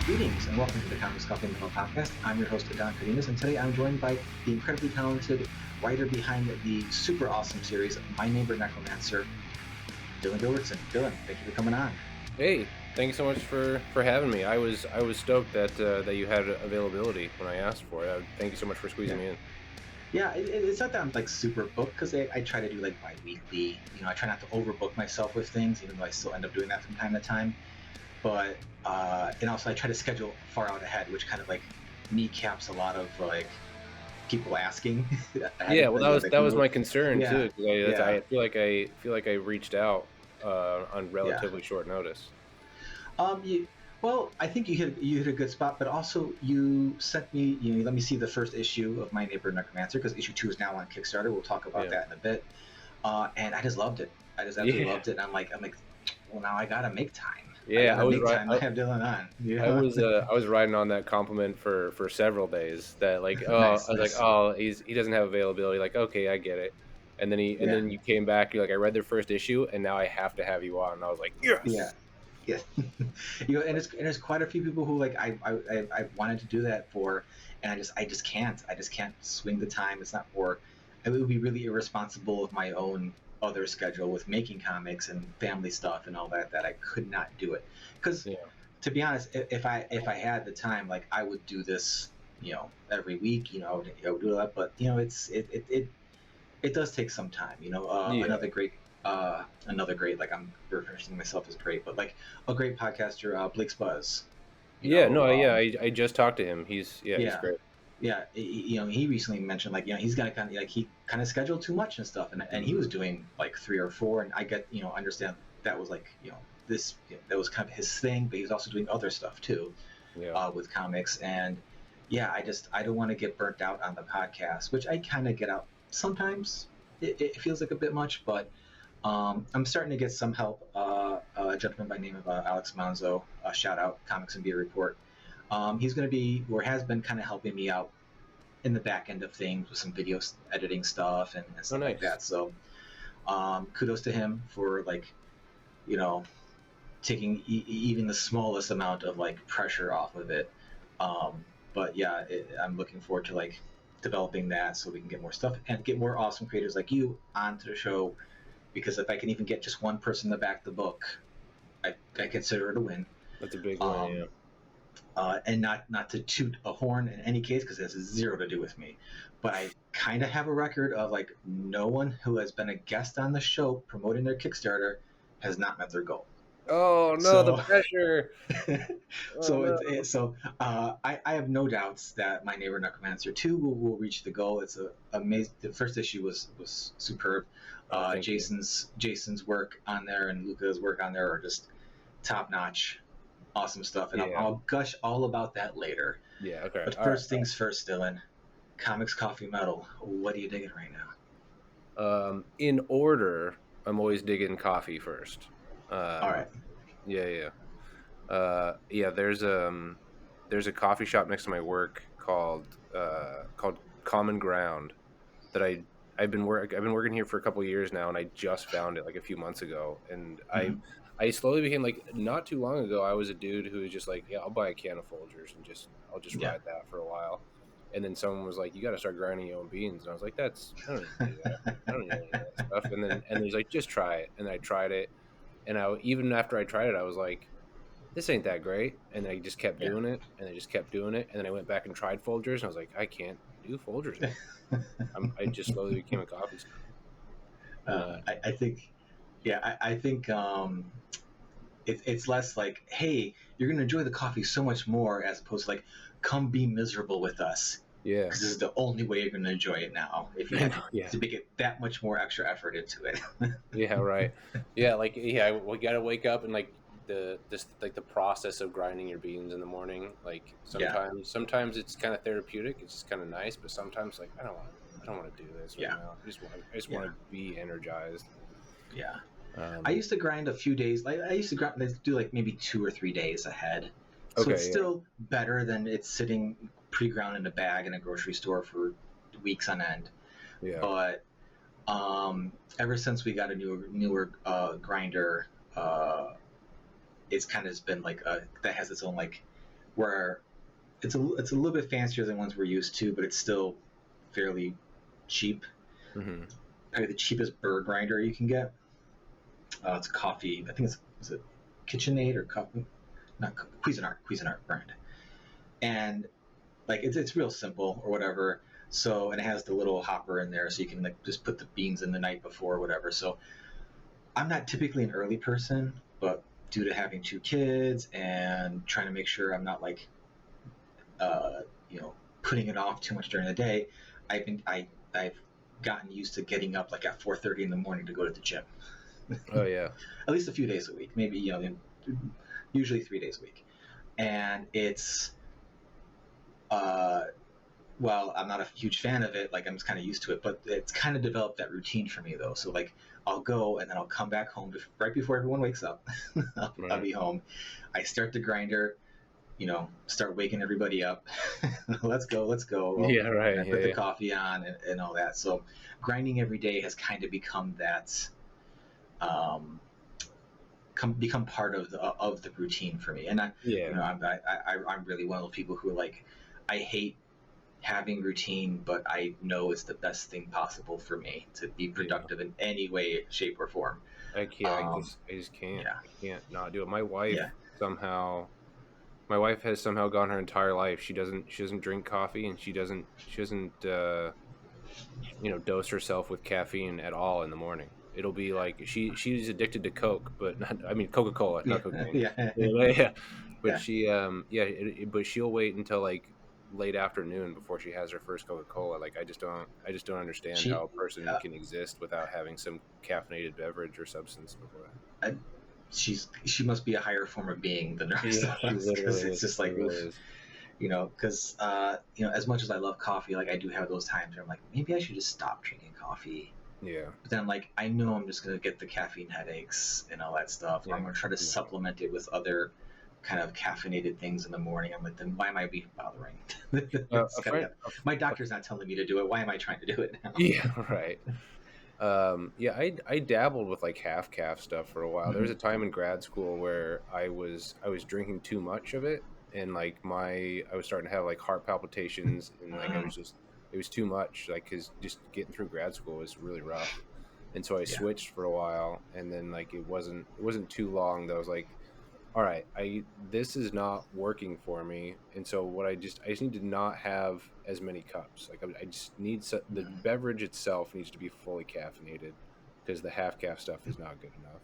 Greetings and welcome to the Comics Coffee Metal Podcast. I'm your host, Don Cardenas, and today I'm joined by the incredibly talented writer behind the super awesome series, My Neighbor Necromancer, Dillon Gilbertson. Dillon, thank you for coming on. Hey, thank you so much for having me. I was stoked that you had availability when I asked for it. Thank you so much for squeezing me in. Yeah, it's not that I'm like super booked because I try to do like bi-weekly. I try not to overbook myself with things, even though I still end up doing that from time to time. But and also I try to schedule far out ahead, which kind of like kneecaps a lot of like people asking. Yeah, well, that was my concern too. Because Yeah. I feel like I reached out on relatively short notice. You, well, I think you hit a good spot, but also you sent me. Let me see the first issue of My Neighbor Necromancer because issue 2 is now on Kickstarter. We'll talk about Yeah, that in a bit. And I just loved it. I just absolutely yeah, loved it. And I'm like, well, now I gotta make time. I yeah. gotta make time. I have Dylan on. Yeah. I was riding on that compliment for several days. That like, I Nice, was like, nice. he doesn't have availability. Like, okay, I get it. And Yeah, then you came back. You're like, I read their first issue, and now I have to have you on. And I was like, yeah. yes. Yeah, and there's quite a few people who like I wanted to do that for, and I just can't swing the time. It's not for. It would be really irresponsible of my own other schedule with making comics and family stuff and all that I could not do it. Because Yeah. to be honest, if I had the time, like I would do this, every week. I would do that, but it does take some time. Yeah. Another great, like I'm referencing myself as great, but like a great podcaster, Blake's Buzz. You Yeah, know, no, yeah, um, I just talked to him. He's yeah, great. yeah. He recently mentioned like he's gonna kind of like he kind of scheduled too much and stuff, and he Hmm. was doing like 3 or 4, and I get understand that was like this that was kind of his thing, but he was also doing other stuff too, Yeah. with comics, and yeah, I don't want to get burnt out on the podcast, which I kind of get out sometimes. It feels like a bit much, but I'm starting to get some help. A gentleman by the name of Alex Manzo, shout out Comics and Beer Report. He's going to be, or has been, kind of helping me out in the back end of things with some video editing stuff and Oh, stuff like nice. that. So kudos to him for like, you know, taking even the smallest amount of like pressure off of it. But yeah, I'm looking forward to like developing that so we can get more stuff and get more awesome creators like you onto the show, because if I can even get just one person to back the book, I consider it a win. That's a big win, Um, yeah. and not to toot a horn in any case because it has zero to do with me, but I kind of have a record of like no one who has been a guest on the show promoting their Kickstarter has not met their goal. Oh no, the So, pressure. Oh so no. I have no doubts that My Neighbor Necromancer 2 will reach the goal. It's a amazing. The first issue was superb. Oh, thank you. Jason's work on there and Luca's work on there are just top notch, awesome stuff, and Yeah. I'll gush all about that later. Yeah, okay. But All right. first things first, Dylan. Comics, coffee, metal. What are you digging right now? In order, I'm always digging coffee first. All Um, right. yeah, yeah. Yeah, there's a coffee shop next to my work called Common Ground that I've been working here for a couple of years now, and I just found it like a few months ago, and Mm-hmm. I slowly became like, not too long ago I was a dude who was just like, yeah, I'll buy a can of Folgers and I'll just Yeah. ride that for a while, and then someone was like, you got to start grinding your own beans, and I was like, I don't need to do that. I don't need any of that stuff. And he's like, just try it, and I tried it, and I even after I tried it, I was like, this ain't that great. And I just kept Yeah. doing it, and I just kept doing it, and then I went back and tried Folgers, and I was like, I can't do Folgers anymore. I just slowly became a coffee snob. I think, yeah, I think it's less like, hey, you're gonna enjoy the coffee so much more, as opposed to like, come be miserable with us, Yeah, because this is the only way you're gonna enjoy it now. If you I had know. Yeah, to make it that much more extra effort into it. yeah, right. Yeah, like we gotta wake up and like the process of grinding your beans in the morning. Like Yeah, sometimes it's kind of therapeutic. It's just kind of nice, but sometimes like I don't want to do this right yeah, now. I just want yeah, to be energized. yeah. I Um, used to grind a few days. Like I used to grind, let's do like maybe 2 or 3 days ahead. So it's okay, yeah, still better than it's sitting pre-ground in a bag in a grocery store for weeks on end. yeah, But ever since we got a newer grinder, it's kind of been like that has its own like where it's a little bit fancier than ones we're used to, but it's still fairly cheap. Mm-hmm. Probably the cheapest burr grinder you can get. It's coffee. I think is it KitchenAid or coffee? Not Cuisinart brand. And like it's real simple or whatever. So, and it has the little hopper in there, so you can like just put the beans in the night before or whatever. So I'm not typically an early person, but due to having 2 kids and trying to make sure I'm not like uh, putting it off too much during the day, I've gotten used to getting up like at 4:30 in the morning to go to the gym. Oh yeah. At least a few days a week, maybe usually 3 days a week, and it's well, I'm not a huge fan of it. Like I'm just kind of used to it, but it's kind of developed that routine for me though. So like I'll go and then I'll come back home right before everyone wakes up. I'll be home. I start the grinder, start waking everybody up. let's go. Yeah, right. And I put the coffee on and all that. So grinding every day has kind of become that, become part of the routine for me. And I'm really one of those people who are like, I hate having routine, but I know it's the best thing possible for me to be productive in any way, shape, or form. I just can't. Yeah. I can't not do it. My wife has somehow gone her entire life. She doesn't drink coffee, and she doesn't dose herself with caffeine at all in the morning. It'll be like she's addicted to Coke, but not, I mean Coca-Cola, not cocaine. Yeah. But but she'll wait until like late afternoon before she has her first Coca-Cola. Like I just don't understand how a person can exist without having some caffeinated beverage or substance before that. She must be a higher form of being than the rest of us, because it's just like, because as much as I love coffee, like I do have those times where I'm like, maybe I should just stop drinking coffee. Yeah. But then I'm like, I know I'm just gonna get the caffeine headaches and all that stuff. Yeah. I'm gonna try to supplement it with other kind of caffeinated things in the morning. I'm like, then why am I be bothering? My doctor's not telling me to do it. Why am I trying to do it now? Yeah, right. I dabbled with like half calf stuff for a while. There was a time in grad school where I was drinking too much of it, and like I was starting to have like heart palpitations, and like it was too much, like because just getting through grad school was really rough, and so I switched for a while, and then like it wasn't too long that I was like, all right, this is not working for me, and so what I just need to not have as many cups. Like I just need the beverage itself needs to be fully caffeinated, because the half calf stuff is not good enough.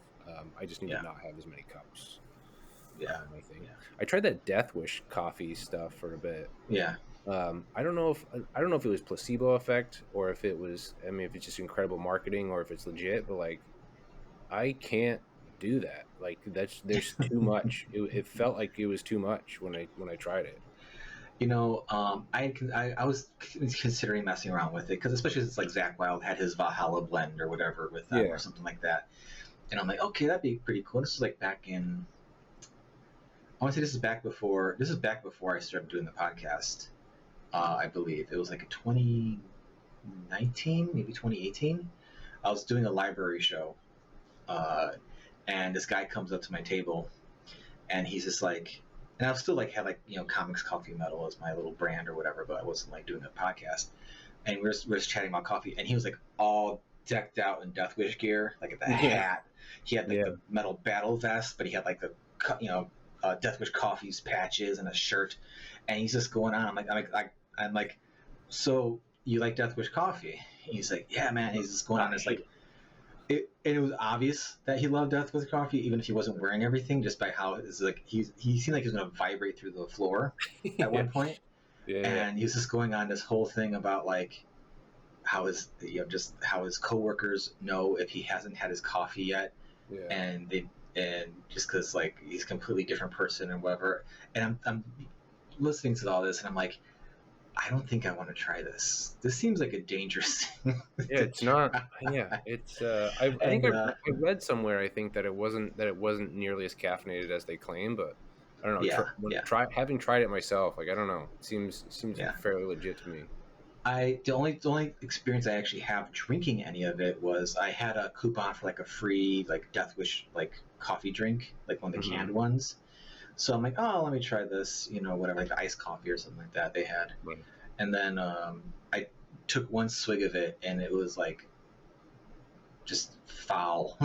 I just need to not have as many cups. I think I tried that Death Wish coffee stuff for a bit. I don't know if it was placebo effect, or if it was, I mean, if it's just incredible marketing, or if it's legit, but like I can't do that. Like there's too much. It felt like it was too much when I tried it. I was considering messing around with it, because especially since like Zach Wild had his Valhalla blend or whatever with them or something like that, and I'm like, okay, that'd be pretty cool. This is like back in, I want to say this is back before I started doing the podcast. I believe it was like 2019, maybe 2018. I was doing a library show, and this guy comes up to my table, and he's just like, and I was still like had like Comics Coffee Metal as my little brand or whatever, but I wasn't like doing a podcast. And we're just chatting about coffee, and he was like all decked out in Death Wish gear, like the hat. He had like the metal battle vest, but he had like the Death Wish Coffee's patches and a shirt, and he's just going on. I'm like, so you like Death Wish Coffee? And he's like, yeah, man. He's just going on. It's like, it was obvious that he loved Death Wish Coffee, even if he wasn't wearing everything, just by how it's like he seemed like he was going to vibrate through the floor at one point. And he was just going on this whole thing about like how his coworkers know if he hasn't had his coffee yet, and just because like he's a completely different person and whatever. And I'm listening to all this, and I'm like, I don't think I want to try this. This seems like a dangerous thing. It's not. Yeah, it's. I think I read somewhere. I think that it wasn't nearly as caffeinated as they claim, but I don't know. Having tried it myself, like I don't know. It seems fairly legit to me. The only experience I actually have drinking any of it was I had a coupon for like a free like Death Wish like coffee drink, like one of the canned ones. So I'm like, oh, let me try this, whatever, like iced coffee or something like that they had. Right. And then I took one swig of it, and it was like just foul.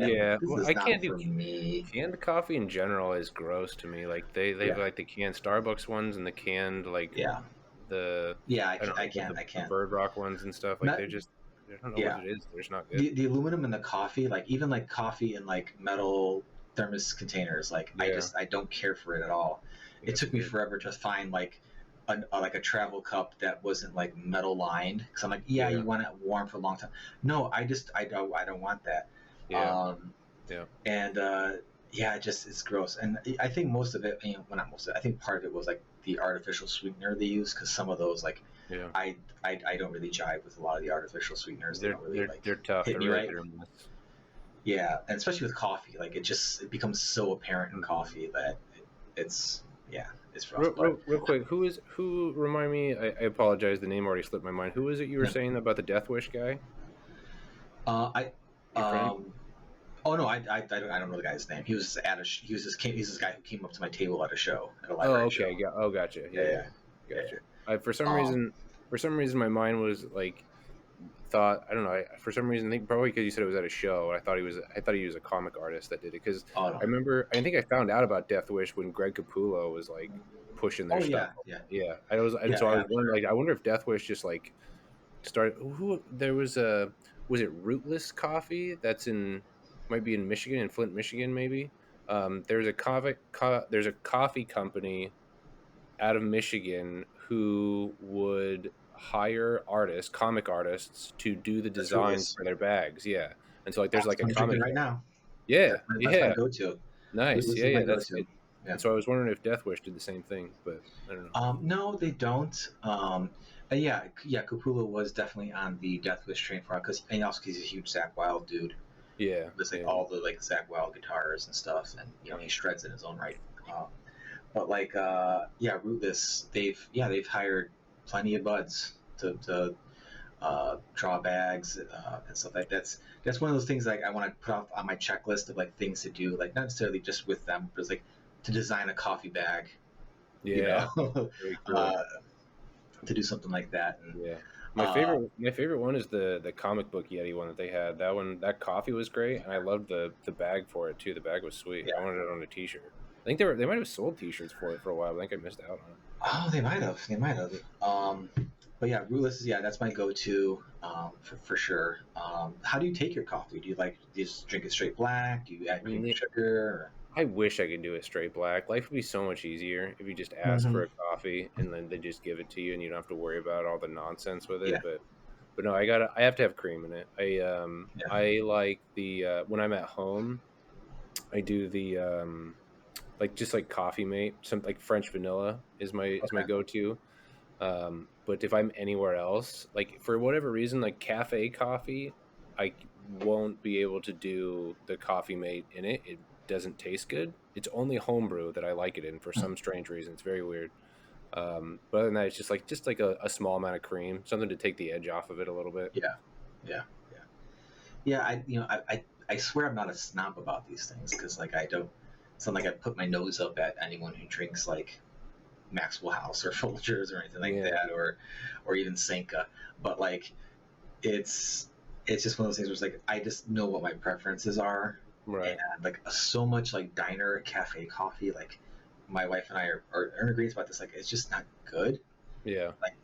And I'm like, Yeah, this well, is I not can't do for me. canned coffee in general is gross to me. Like they've Yeah, like the canned Starbucks ones and the canned like yeah, the yeah. I don't I know can't. I the can't. Bird Rock ones and stuff. Like Not. they're just I don't know what Yeah. it is. They're just not good. The aluminum in the coffee, like even like coffee in like metal thermos containers, like Yeah, I don't care for it at all. yeah, It it's took me weird. forever to find like like a travel cup that wasn't like metal lined, because I'm like, yeah, Yeah, you want it warm for a long time. No, I don't want that. yeah, Um, yeah, and yeah, it's gross. And I think most of it, well, not most of it, I think part of it was like the artificial sweetener they use, because some of those like yeah. I, I don't really jive with a lot of the artificial sweeteners. They don't really like They're tough. hit They're me really right. hit or miss. Yeah, and especially with coffee, like it becomes so apparent in Mhm. coffee that it's yeah, it's rough. But Real quick, who remind me? I apologize. The name already slipped my mind. Who is it you were yeah, saying about the Death Wish guy? I Your friend? oh no, I don't know the guy's name. He was at a he's this guy who came up to my table at a show, at a Oh, library okay. show. Oh, gotcha. Yeah, Yeah, yeah, yeah, yeah, gotcha. yeah. I for some reason, my mind was like thought I don't know. For some reason, I think probably because you said it was at a show. I thought he was a comic artist that did it because Oh no. I remember. I think I found out about Death Wish when Greg Capullo was like pushing their Oh stuff. yeah, yeah, Yeah, I was, and yeah, so I yeah. was I'm wondering, sure. like, I wonder if Death Wish just like started. Who there was a was it Rootless Coffee that's in might be in Michigan, in Flint, Michigan, maybe. There's a coffee company out of Michigan who would hire artists, comic artists, to do the That's designs Rootless. for their bags. Yeah, and so like there's That's like a what I'm drinking comic. right now. Yeah, That's my yeah, go-to. nice. Rootless Yeah, is my yeah, that's go-to. it. Yeah. And so I was wondering if Death Wish did the same thing, but I don't know. No, they don't. Yeah, yeah. Capullo was definitely on the Death Wish train for because, and also because he's a huge Zach Wild dude. Yeah, There's like yeah, all the like Zach Wild guitars and stuff, and he right. shreds in his own right. But like, yeah, Rootless, they've hired plenty of buds to draw bags and stuff like that. That's one of those things like I want to put off on my checklist of like things to do, like not necessarily just with them, but it's like to design a coffee bag, you Yeah, know, very cool. uh, to do something like that. And Yeah. uh, My favorite one is the comic book Yeti one that they had. That one, that coffee was great, and I loved the bag for it too. The bag was sweet. I yeah, wanted it on a T-shirt. I think they might have sold T-shirts for it for a while. I think I missed out on it. oh, they might have. But yeah, Rootless is yeah, that's my go-to for sure. How do you take your coffee? Do you just drink it straight black? Do you add I cream mean, sugar? I wish I could do it straight black. Life would be so much easier if you just ask Mm-hmm. for a coffee and then they just give it to you and you don't have to worry about all the nonsense with it. Yeah, But no, I have to have cream in it. yeah. I like the when I'm at home, I do the like just like coffee mate, some like French vanilla is my Okay. go-to. But if I'm anywhere else, like for whatever reason, like cafe coffee, I won't be able to do the coffee mate in it. It doesn't taste good. It's only homebrew that I like it in for Hmm. some strange reason. It's very weird. But other than that, it's just like a small amount of cream, something to take the edge off of it a little bit. Yeah, yeah, yeah, yeah. I swear I'm not a snob about these things because like I don't. It's not like I put my nose up at anyone who drinks like Maxwell House or Folgers or anything like Yeah, that, or even Senka. But like it's it's just one of those things where it's like I just know what my preferences are, and right. like so much like diner cafe coffee, like my wife and I are in agreement about this. Like it's just not good. Yeah, Like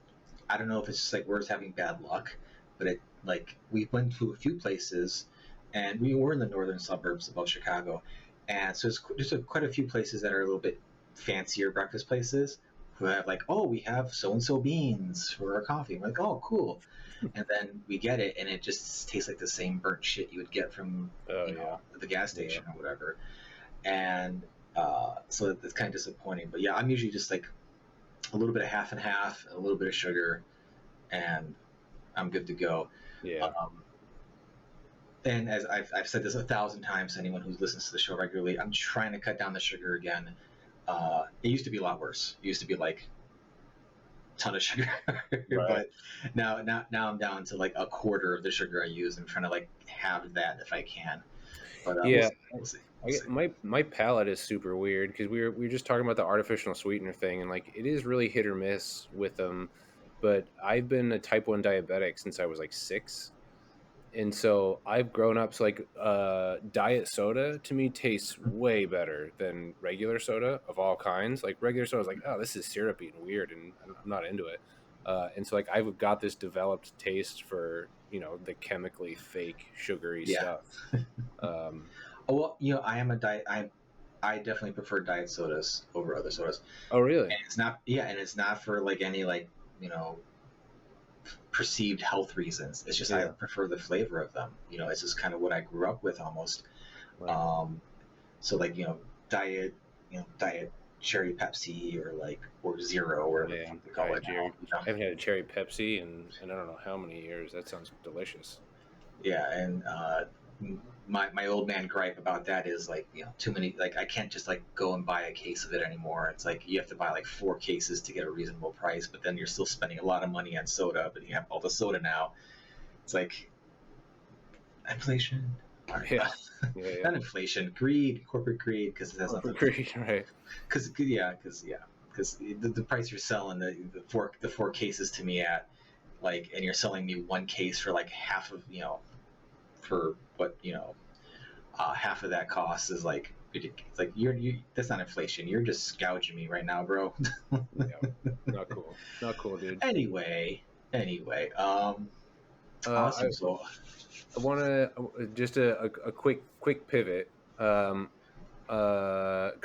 I don't know if it's just like we're just having bad luck, but it like we went to a few places, and we were in the northern suburbs of Chicago, and so there's quite a few places that are a little bit fancier breakfast places who have like, oh, we have so and so beans for our coffee. We're like, oh, cool, and then we get it, and it just tastes like the same burnt shit you would get from oh yeah, the gas yeah, station or whatever, and so it's kind of disappointing. But yeah, I'm usually just like a little bit of half and half, a little bit of sugar, and I'm good to go. yeah. Um, and as I've said this 1,000 times to anyone who listens to the show regularly, I'm trying to cut down the sugar again. It used to be a lot worse. It used to be like a ton of sugar, Right. but now I'm down to like a quarter of the sugar I use. I'm trying to like have that if I can. But we'll Yeah, see. We'll see. I We'll get see. my palate is super weird because we were just talking about the artificial sweetener thing, and like it is really hit or miss with them. But I've been a type 1 diabetic since I was like 6. And so I've grown up, so like diet soda to me tastes way better than regular soda of all kinds. Like regular soda is like, oh, this is syrupy and weird, and I'm not into it. And so like I've got this developed taste for the chemically fake sugary Yeah. stuff. Um, Oh, well, I am a diet. I definitely prefer diet sodas over other sodas, oh really? and it's not. Yeah, and it's not for like any like you know perceived health reasons. It's just I Yeah. prefer the flavor of them. It's just kind of what I grew up with almost. Right. Um, so like diet, diet cherry Pepsi or zero or Oh whatever the fuck man, they call it Jerry, now. I haven't had a cherry Pepsi and I don't know how many years. That sounds delicious. Yeah, and my old man gripe about that is like too many, like I can't just like go and buy a case of it anymore. It's like you have to buy like 4 cases to get a reasonable price, but then you're still spending a lot of money on soda, but you have all the soda now. It's like inflation. Yeah, yeah, yeah. Not inflation, greed, corporate greed, because it has nothing. Great, right? Because the price you're selling the four cases to me at, like, and you're selling me one case for like half of for what half of that cost is like ridiculous. It's like you that's not inflation. You're just gouging me right now, bro. Yeah, not cool. Not cool, dude. anyway, anyway, I awesome. So I want to just a quick pivot. Because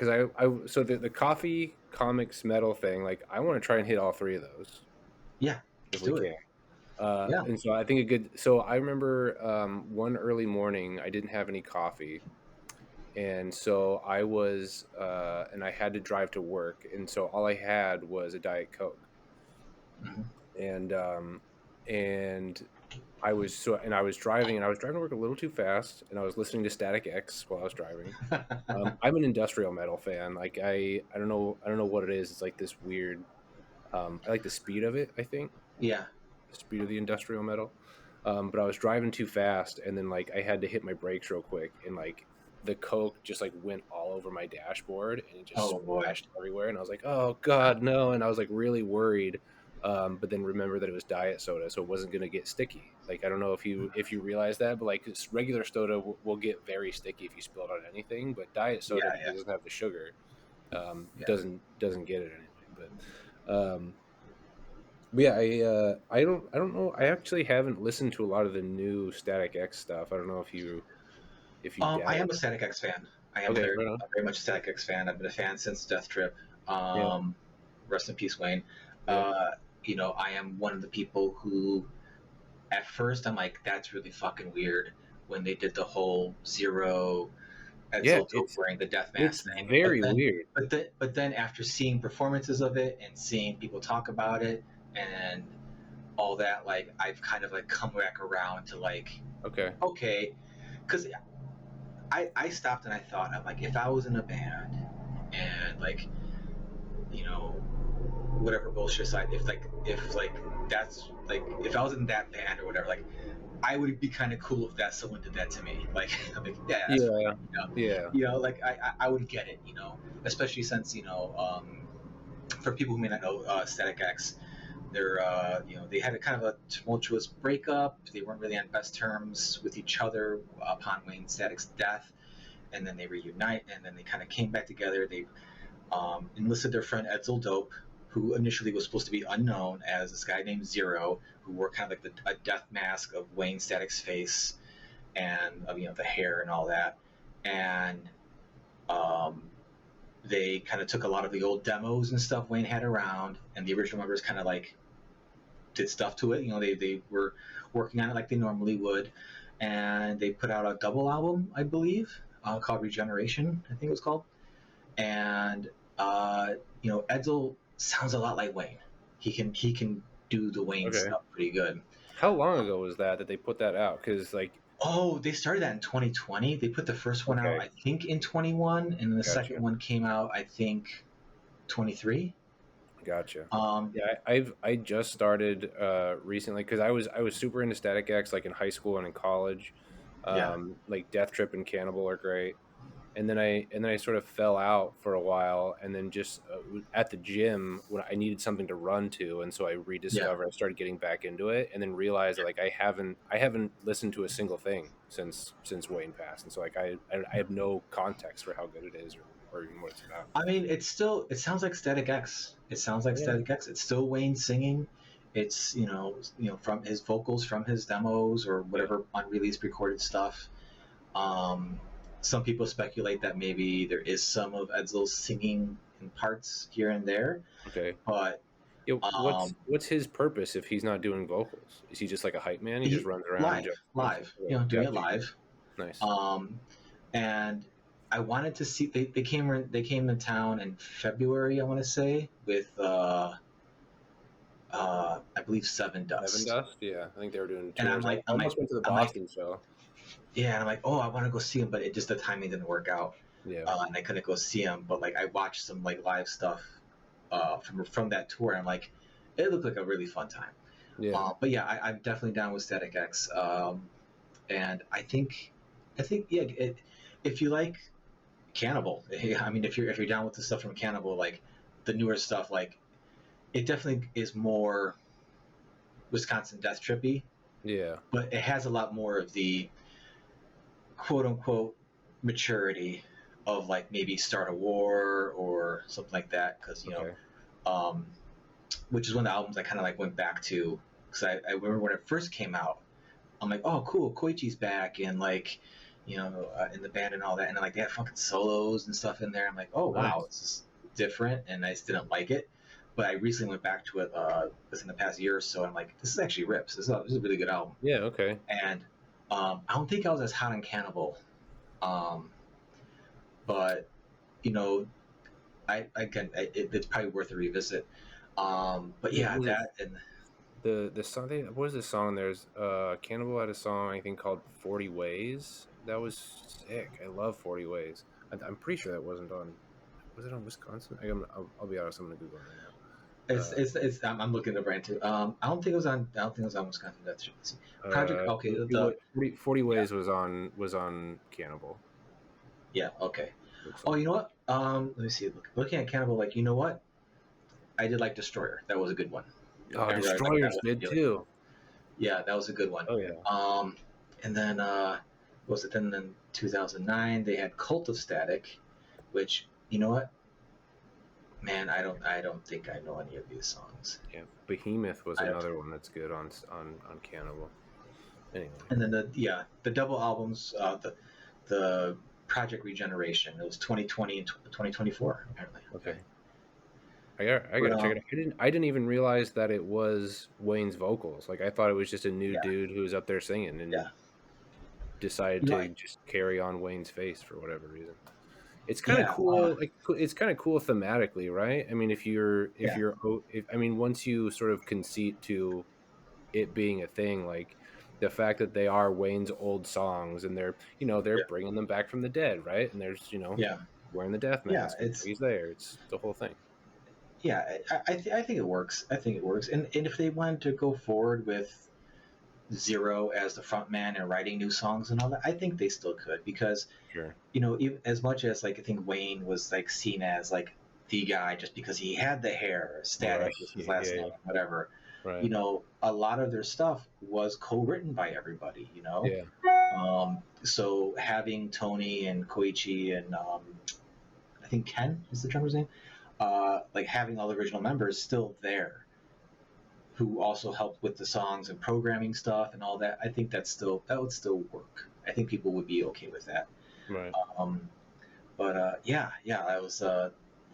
I so the coffee comics metal thing, like I want to try and hit all three of those yeah, if let's we do it. can. Yeah. And so I think a good. So I remember one early morning I didn't have any coffee, and so I was and I had to drive to work, and so all I had was a Diet Coke, Mhm. and and I was driving, and I was driving to work a little too fast, and I was listening to Static X while I was driving. I'm an industrial metal fan. Like I don't know what it is. It's like this weird. I like the speed of it. I think yeah. the speed of the industrial metal. But I was driving too fast, and then like I had to hit my brakes real quick, and like the Coke just like went all over my dashboard, and it just Oh boy. splashed everywhere. And I was like, "Oh God, no!" And I was like really worried. But then remember that it was diet soda, so it wasn't going to get sticky. Like I don't know if you realize that, but like regular soda will get very sticky if you spill it on anything. But diet Yeah. soda, because Yeah. it doesn't have the sugar, Yeah. doesn't get it anyway. But yeah, I don't know. I actually haven't listened to a lot of the new Static X stuff. I don't know if you I dabble. am a Static X fan. I am Okay, very, right on. very much a Static X fan. I've been a fan since Death Trip. Yeah, Um, Rest in peace, Wayne. yeah, Uh, I am one of the people who, at first, I'm like, that's really fucking weird when they did the whole Zero yeah. Edsel Dope wearing the death It's mask thing. But very then, weird. but then after seeing performances of it and seeing people talk about it and all that, like I've kind of like come back around to like, Okay, okay, because I stopped and I thought, I'm like, if I was in a band and like, you know, whatever bullshit side, if that's like, if I was in that band or whatever, like, I would be kind of cool if that someone did that to me. Like, I'm like, yeah, that's fine. yeah, yeah, Like I would get it, especially since, for people who may not know, Static X, they had a kind of a tumultuous breakup. They weren't really on best terms with each other upon Wayne Static's death, and then they reunite, and then they kind of came back together. They enlisted their friend Edsel Dope, who initially was supposed to be unknown, as this guy named Zero, who wore kind of like a death mask of Wayne Static's face and of the hair and all that, and um, they kind of took a lot of the old demos and stuff Wayne had around, and the original members kind of like did stuff to it. They were working on it like they normally would, and they put out a double album, I believe, called Regeneration, I think it was called. And Edsel sounds a lot like Wayne. He can do the Wayne okay. stuff pretty good. How long ago was that they put that out? Because like, Oh, they started that in 2020. They put the first one out, okay, I think, in 21, and then the second gotcha, one came out, I think, 23. gotcha. Um, Yeah, I just started recently because I was super into Static X like in high school and in college. Yeah. Like Death Trip and Cannibal are great. And then I sort of fell out for a while, and then just at the gym when I needed something to run to, and so Yeah. I started getting back into it, and then realized that like I haven't listened to a single thing since Wayne passed, and so like I have no context for how good it is or even what it's about. I mean, it sounds like Static X. It sounds like Yeah, Static X. It's still Wayne singing. It's, from his vocals from his demos or yeah, whatever unreleased recorded stuff. Um, some people speculate that maybe there is some of Edsel's singing in parts here and there, okay. but Yeah, um, what's his purpose if he's not doing vocals? Is he just like a hype man? He just he, runs around and live, jumps around? live, Okay, doing it gotcha. live. Nice. Um, and I wanted to see they came in town in February, I want to say, with I believe Seven Seven Dust. Dust? Yeah, I think they were doing And tours. I I'm like almost went to the I'm like Boston show. yeah, and I'm like, oh, I want to go see him, but it just the timing didn't work out, Yeah, and I couldn't go see him. But like I watched some like live stuff from that tour, and I'm like, it looked like a really fun time. yeah. But yeah, I'm definitely down with Static X, and I think yeah, if you like Cannibal, I mean, if you're down with the stuff from Cannibal, like the newer stuff, like it definitely is more Wisconsin Death Trippy, Yeah. but it has a lot more of the quote unquote maturity of like maybe Start a War or something like that, because Okay. um, which is one of the albums I kind of like went back to because I remember when it first came out. I'm like, oh, cool, Koichi's back and like, in the band and all that, and like they had fucking solos and stuff in there. I'm like, oh wow, Nice. this is different, and I just didn't like it. But I recently went back to it within the past year or so. And I'm like, this is actually rips. This is a really good album. Yeah. Okay. And I don't think I was as hot on Cannibal, um, but you know, it's probably worth a revisit. But Was it yeah, was it that and the song? What was the song? There's Cannibal had a song I think called 40 Ways. That was sick. I love 40 Ways. I'm pretty sure that wasn't on. Was it on Wisconsin? I'll be honest. I'm gonna Google it right now. I'm looking at the brand too. I don't think it was on. I don't think it was on Wisconsin. That's Project. Okay, 40 yeah, Ways was on Cannibal. yeah, okay. Looks Oh, like. you know what? Let me see. Looking at Cannibal, like you know what? I did like Destroyer. That was a good one. Oh, I remember I liked that Destroyer's one good really. too. Yeah, that was a good one. Oh yeah. Um, and then what was it? Then in 2009 they had Cult of Static, which you know what? Man, I don't think I know any of these songs. Yeah. Behemoth was I have to, another one that's good on Cannibal. Anyway. and then the double albums, the Project Regeneration. It was 2020 and 2024 apparently. Okay. Okay, I but gotta check it out. I didn't even realize that it was Wayne's vocals. Like I thought it was just a new yeah, dude who was up there singing yeah, and decided you know, to just carry on Wayne's face for whatever reason. It's kind of yeah, cool. Like it's kind of cool thematically, right? I mean, yeah, if I mean, once you sort of concede to it being a thing, like the fact that they are Wayne's old songs and they're yeah, bringing them back from the dead, right? And there's yeah, wearing the death yeah. mask and he's there. It's the whole thing. Yeah, I think it works. I think it works. And if they wanted to go forward with Zero as the front man and writing new songs and all that, I think they still could because Sure. even as much as like I think Wayne was like seen as like the guy just because he had the hair, Right. Static was his Yeah. last Yeah. name, whatever. Right. A lot of their stuff was co-written by everybody. Yeah. So having Tony and Koichi and I think Ken is the drummer's name, like having all the original members still there who also helped with the songs and programming stuff and all that. I think that would still work. I think people would be okay with that. Right. Um, but yeah, I was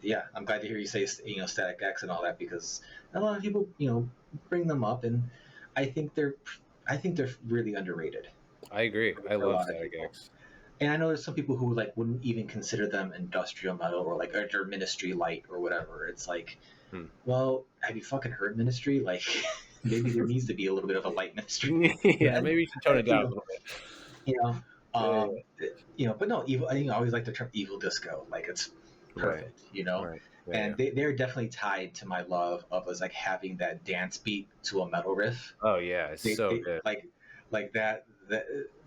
yeah. I'm glad to hear you say Static X and all that because a lot of people bring them up and I think they're I think they're really underrated I agree. I for a love lot of Static people. X. And I know there's some people who like wouldn't even consider them industrial metal or like or Ministry light or whatever. It's like, Hmm. well, have you fucking heard Ministry? Like, maybe there needs to be a little bit of a light Ministry. Yeah, maybe you should tone it you down a know, little bit. you know, Yeah, um, but no, evil. I always like the term evil disco. Like it's right, perfect, right. Yeah, yeah. and they're definitely tied to my love of us like having that dance beat to a metal riff. Oh yeah, it's so They good. like that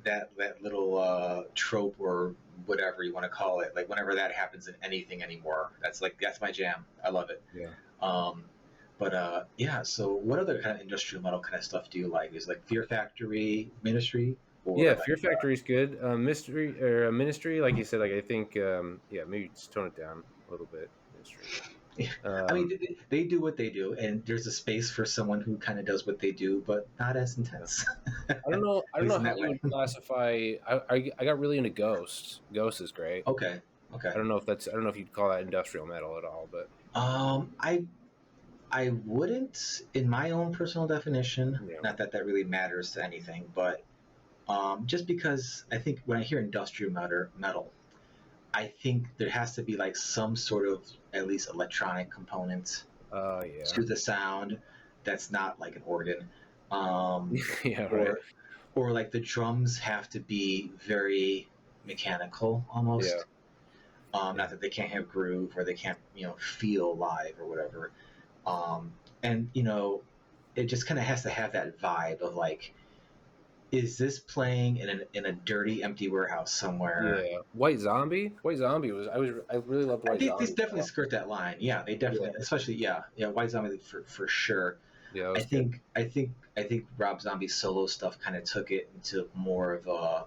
that little trope or whatever you want to call it. Like whenever that happens in anything anymore, that's my jam. I love it. Yeah. Um, but yeah. So what other kind of industrial metal kind of stuff do you like? Is like Fear Factory, Ministry, or Yeah, like Fear Factory is good. Mystery or Ministry, like you said, like I think, yeah, maybe just tone it down a little bit. Ministry. I mean, Um, they do what they do, and there's a space for someone who kind of does what they do, but not as yeah. intense. I don't know. I At don't least know in how that you way. would classify. I got really into Ghost. Ghost is great. Okay. Okay. I don't know if that's. I don't know if you'd call that industrial metal at all, but I wouldn't, in my own personal definition. yeah. Not that that really matters to anything, but just because I think when I hear industrial metal, I think there has to be like some sort of at least electronic component Yeah. to the sound that's not like an organ, um, Yeah. Right. or or like the drums have to be very mechanical Yeah. almost. Yeah. Not that they can't have groove or they can't feel live or whatever. Um, and it just kind of has to have that vibe of like, is this playing in a dirty empty warehouse somewhere? Yeah. White Zombie. White Zombie was. I really loved White They Zombie. definitely skirt that line. Yeah, they Yeah. definitely, especially yeah, White Zombie for sure. Yeah. That I was good. think I think I think Rob Zombie's solo stuff kind of took it into more of a,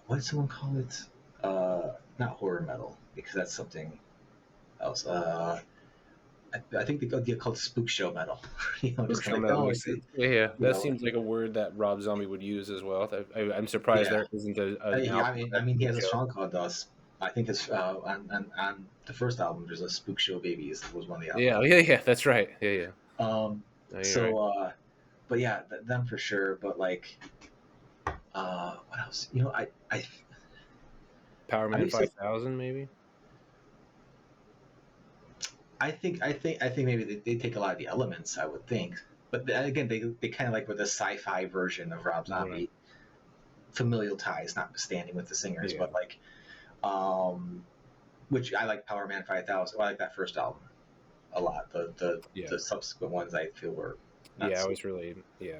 what did someone call it? Not horror metal, because that's something else. I think they called spook show metal. Spook Just kind show of like, metal oh, makes sense. Yeah. Yeah. you That know, seems like a word that Rob Zombie would use as well. I'm surprised yeah. there isn't an Yeah, album I called mean, he Spook has a Show. song called us. I think it's on the first album. There's a Spook Show Babies was one of the albums. Yeah. Yeah. Yeah. That's right. Yeah. Yeah. Um, No, you're right. so, but yeah, them for sure. But like, what else? Power I Man used to, 5000, maybe. I think maybe they take a lot of the elements. I would think, but then again, they kind of like with the sci-fi version of Rob Right. Zombie, familial ties, notwithstanding with the singers, Yeah. but like, um, which I like Power Man 5000. I like that first album a lot. Yeah. The subsequent ones I feel were not Yeah. I so. was really. Yeah.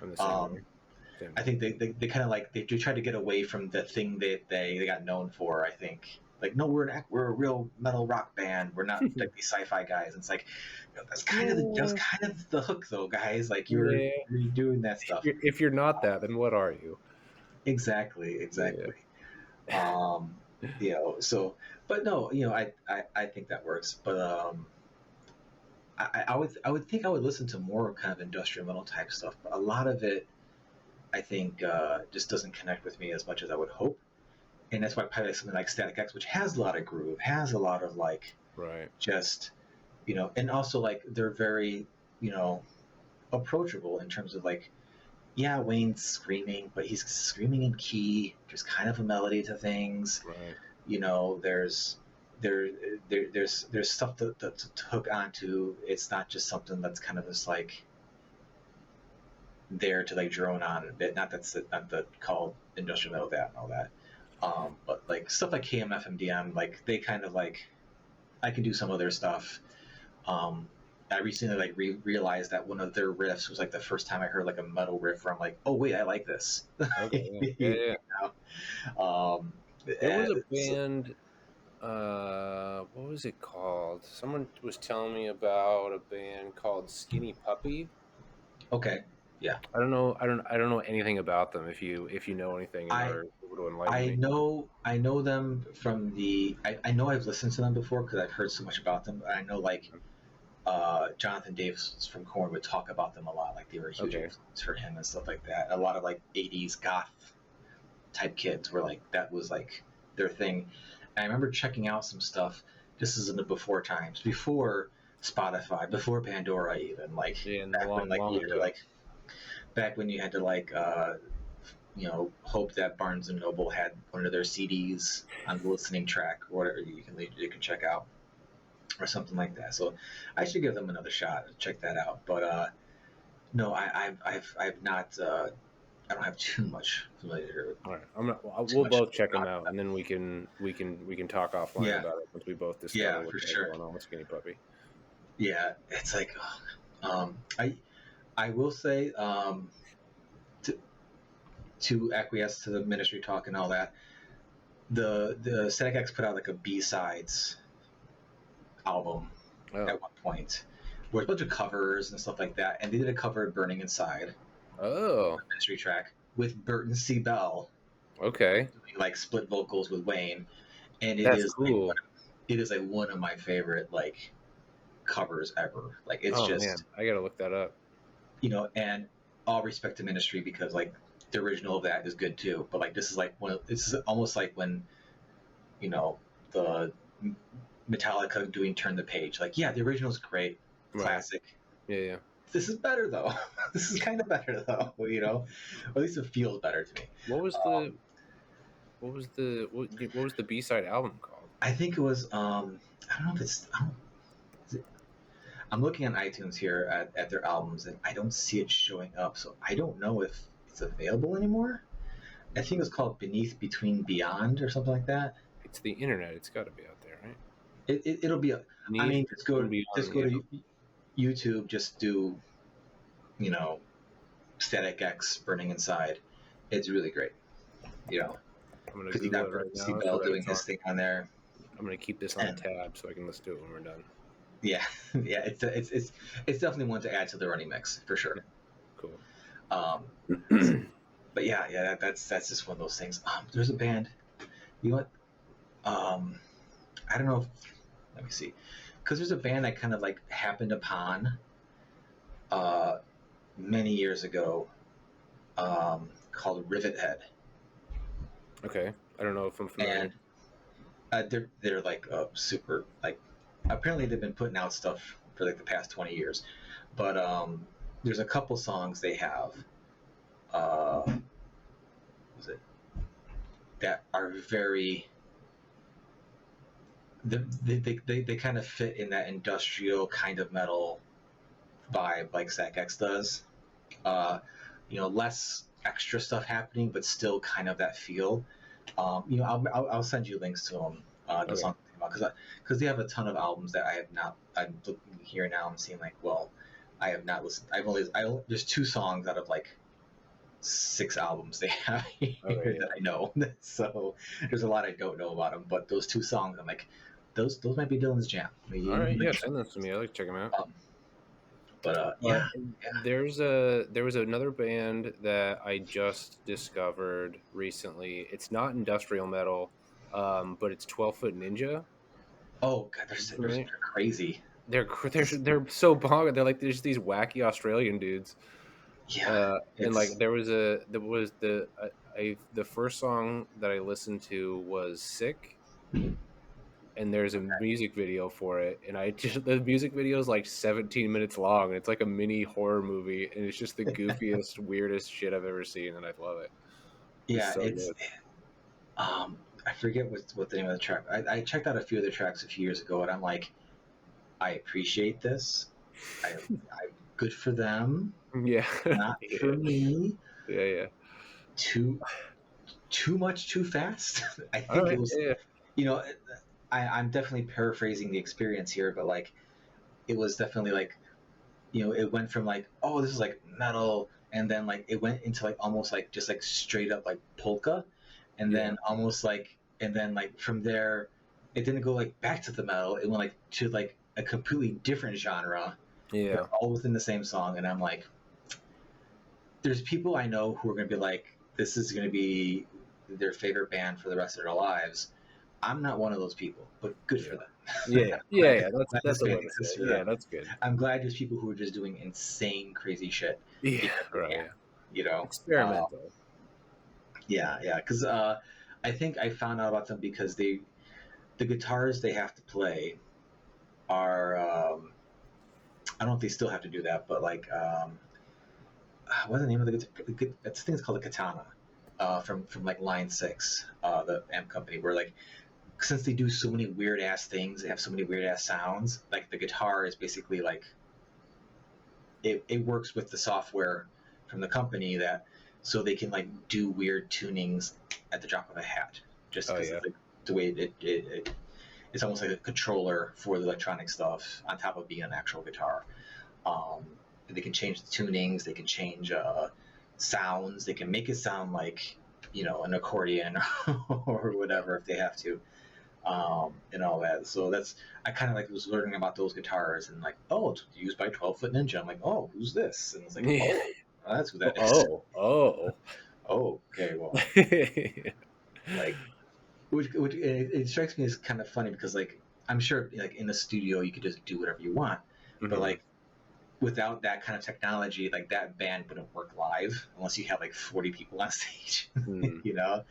I'm the same way. Um, Same I way. think they kind of like they do try to get away from the thing that they got known for. I think like, no, we're a real metal rock band. We're not like these sci-fi guys. And it's like, that's Yeah. kind of the hook though, guys. Like Yeah. you're doing that stuff. If you're not that, then what are you? Exactly, Yeah. exactly. Um, so, but no, I think that works. But I would think I would listen to more kind of industrial metal type stuff, but a lot of it I think just doesn't connect with me as much as I would hope, and that's why probably something like Static X, which has a lot of groove, has a lot of like Right. just and also like they're very you know approachable in terms of like, yeah, Wayne's screaming, but he's screaming in key. There's kind of a melody to things. Right. There's there, there's stuff to hook onto. It's not just something that's kind of just like there to like drone on a bit. Not that called industrial metal that and all that. But like stuff like KMFMDM, like they kind of like I can do some of their stuff. I recently like realized that one of their riffs was like the first time I heard like a metal riff where I'm like, oh wait, I like this. Okay. Yeah. Yeah. um, There was a so, band. What was it called? Someone was telling me about a band called Skinny Puppy. okay, yeah. I don't know. I don't know anything about them. If you know anything and I are able to enlighten me. I know them from I know I've listened to them before because I've heard so much about them. I know like Jonathan Davis from Korn would talk about them a lot. Like they were a huge Okay. influence for him and stuff like that. A lot of like '80s goth type kids were like that was like their thing. And I remember checking out some stuff. This is in the before times, before Spotify, before Pandora, even like Yeah, and back when like long you had to ago. like back when you had to like hope that Barnes and Noble had one of their CDs on the listening track or whatever you can check out or something like that. So I should give them another shot. Check that out. But no, I've not. I don't have too much familiar. All right. Too We'll much. both check them out, and then we can talk offline Yeah, about it once we both discover yeah, what's for sure. going on with Skinny Puppy. Yeah, it's like, I will say, to acquiesce to the Ministry talk and all that, the Static X put out like a B-sides album at one point, where a bunch of covers and stuff like that, and they did a cover of Burning Inside, Oh, Ministry track, with Burton C. Bell, okay. doing like split vocals with Wayne, and That's cool. it is like one of my favorite like covers ever. Like it's Oh man, just, I gotta look that up. you know, and all respect to Ministry, because like the original of that is good too, but like this is like this is almost like when, you know, the Metallica doing Turn the Page. Like, yeah, the original's great, classic. Right. Yeah. This is better though. This is kind of better though, you know, or at least it feels better to me. What was the B-side album called? I think it was I don't know if it's I'm looking on iTunes here at their albums, and I don't see it showing up, so I don't know if it's available anymore. I think it was called Beneath, Between, Beyond, or something like that. It's the internet. It's got to be out there, right? It'll be. I mean, just go to YouTube. Just do, you know, Static X Burning Inside. It's really great. You know, because you got Burton Bell doing his thing on there. I'm gonna keep this on the tab so I can listen to it when we're done. Yeah, yeah, it's definitely one to add to the running mix for sure. Cool. But yeah, that's just one of those things. There's a band. You know what? I don't know. Let me see, because there's a band I kind of like happened upon many years ago called Rivet Head. Okay, I don't know if I'm familiar. And they're like super, like, apparently they've been putting out stuff for like the past 20 years, but there's a couple songs they have that are very, they kind of fit in that industrial kind of metal vibe like Static X does. You know, less extra stuff happening, but still kind of that feel. You know, I'll send you links to them. The song, because they have a ton of albums that I have not. I'm looking here now. I'm seeing like, well, I have not listened. There's 2 songs out of like 6 albums they have here that I know. So there's a lot I don't know about them. But those 2 songs, I'm like, those might be Dillon's jam. All right, yeah, send those to me. I'd like to check them out. Yeah. There was another band that I just discovered recently. It's not industrial metal, but it's 12 Foot Ninja. Oh god, they're crazy. They're so bonkers. They're like there's these wacky Australian dudes. Yeah, and like there was the first song that I listened to was Sick. And there's a music video for it, and the music video is like 17 minutes long, and it's like a mini horror movie, and it's just the goofiest, weirdest shit I've ever seen, and I love it. Yeah, I forget what the name of the track. I checked out a few of their tracks a few years ago, and I'm like, I appreciate this. I'm good for them. Yeah, not for me. Yeah. Too much, too fast. I think it was. Yeah. You know. I'm definitely paraphrasing the experience here, but like, it was definitely like, you know, it went from like, oh, this is like metal, and then like it went into like almost like just like straight up like polka, and then almost like, and then like from there, it didn't go like back to the metal. It went like to like a completely different genre. Yeah, all within the same song, and I'm like, there's people I know who are gonna be like, this is gonna be their favorite band for the rest of their lives. I'm not one of those people, but good for them. Yeah. That's good. I'm glad there's people who are just doing insane, crazy shit. Yeah, right. You know, experimental. Yeah, because I think I found out about them because the guitars they have to play are I don't know if they still have to do that, but like what's the name of the guitar? That thing's called a katana. From like Line 6, the amp company, where like, since they do so many weird ass things, they have so many weird ass sounds, like the guitar is basically like it works with the software from the company, that so they can like do weird tunings at the drop of a hat, just because of the way it's almost like a controller for the electronic stuff on top of being an actual guitar. They can change the tunings, they can change sounds. They can make it sound like, an accordion or whatever if they have to, and all that. So I kind of like was learning about those guitars and like, oh, it's used by 12-Foot Ninja. I'm like, oh, who's this? And it's like, Yeah. oh, that's who that is. Oh. Oh, okay, well, like, which it strikes me as kind of funny because like I'm sure like in the studio you could just do whatever you want, but Mhm. like without that kind of technology, like that band wouldn't work live unless you have like 40 people on stage, Mhm. you know.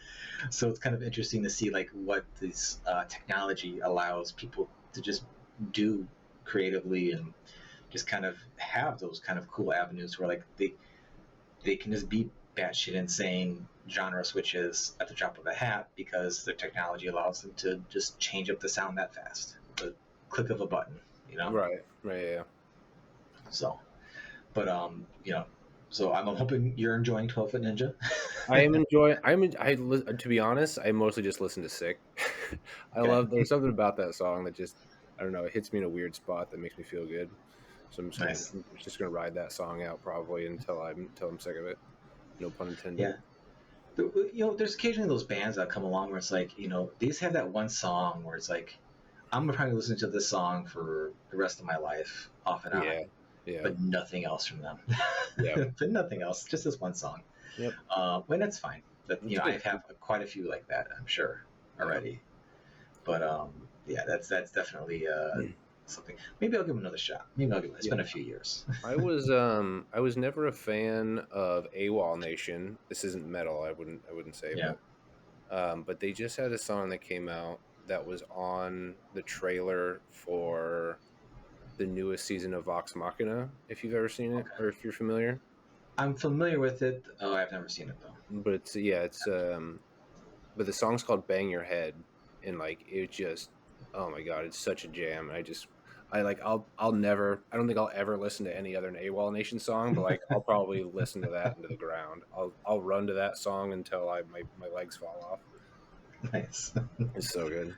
So it's kind of interesting to see like what this technology allows people to just do creatively and just kind of have those kind of cool avenues where like they can just be batshit insane genre switches at the drop of a hat because the technology allows them to just change up the sound that fast, the click of a button, you know. Right. Yeah. So, but so I'm hoping you're enjoying 12-Foot Ninja. I am enjoying. To be honest, I mostly just listen to Sick. I Okay, love. There's something about that song that just, I don't know. It hits me in a weird spot that makes me feel good. So nice. I'm just gonna ride that song out probably until I'm sick of it. No pun intended. Yeah, there's occasionally those bands that come along where it's like, they just have that one song where it's like, I'm gonna probably listen to this song for the rest of my life, off and on, Yeah. Yeah. but nothing else from them. Yeah. But nothing else, just this one song. Yep. But that's fine. But It's I good. have quite a few like that, I'm sure Yeah. already. But yeah, that's definitely something. Maybe I'll give them another shot. Maybe I'll give. It's Yeah. been a few years. I was never a fan of AWOL Nation. This isn't metal. I wouldn't say, Yeah. but they just had a song that came out that was on the trailer for the newest season of Vox Machina, if you've ever seen it Okay. or if you're familiar. I'm familiar with it. Oh, I've never seen it though. But it's but the song's called Bang Your Head, and like it just, oh my god, it's such a jam. I'll never, I don't think I'll ever listen to any other AWOL Nation song, but like I'll probably listen to that into the ground. I'll run to that song until my legs fall off. Nice. It's so good.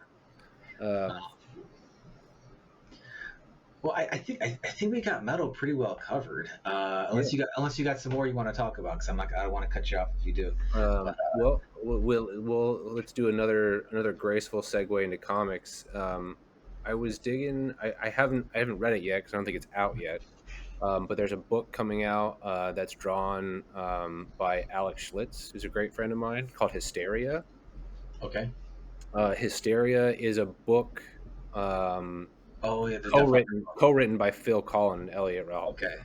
Uh, Um, well, I think we got metal pretty well covered. yeah. Unless you got some more you want to talk about, because I don't want to cut you off if you do. But Let's do another graceful segue into comics. I was digging. I haven't read it yet because I don't think it's out yet. But there's a book coming out that's drawn by Alex Schlitz, who's a great friend of mine, called Hysteria. okay. Hysteria is a book um, Oh yeah, the Def Leppard book. co-written by Phil Collin and Elliot Ralph. Okay.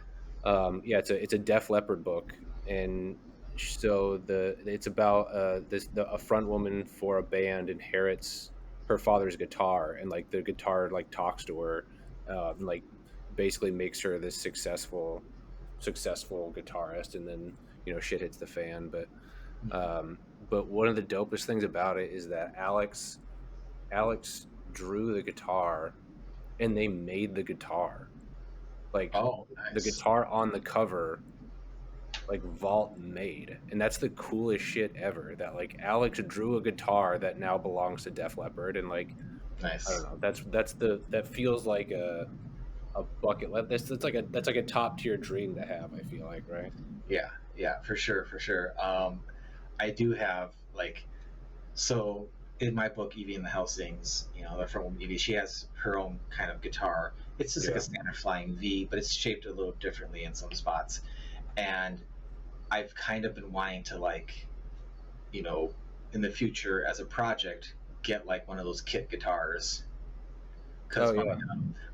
Yeah, it's a Def Leppard book, and so it's about a front woman for a band inherits her father's guitar, and like the guitar like talks to her, and like basically makes her this successful guitarist, and then shit hits the fan. But one of the dopest things about it is that Alex drew the guitar, and they made the guitar like Oh, the nice. guitar on the cover like Vault made, and that's the coolest shit ever, that like Alex drew a guitar that now belongs to Def Leppard. And like I don't Nice. know, that feels like a bucket list. That's like a top tier dream to have, I feel like, right? Yeah, yeah, for sure, for sure. I do have like, so in my book, Evie and the Helsings, the front woman Evie, she has her own kind of guitar. It's just like a Yeah. standard flying V, but it's shaped a little differently in some spots. And I've kind of been wanting to like, you know, in the future as a project, get like one of those kit guitars Oh because yeah.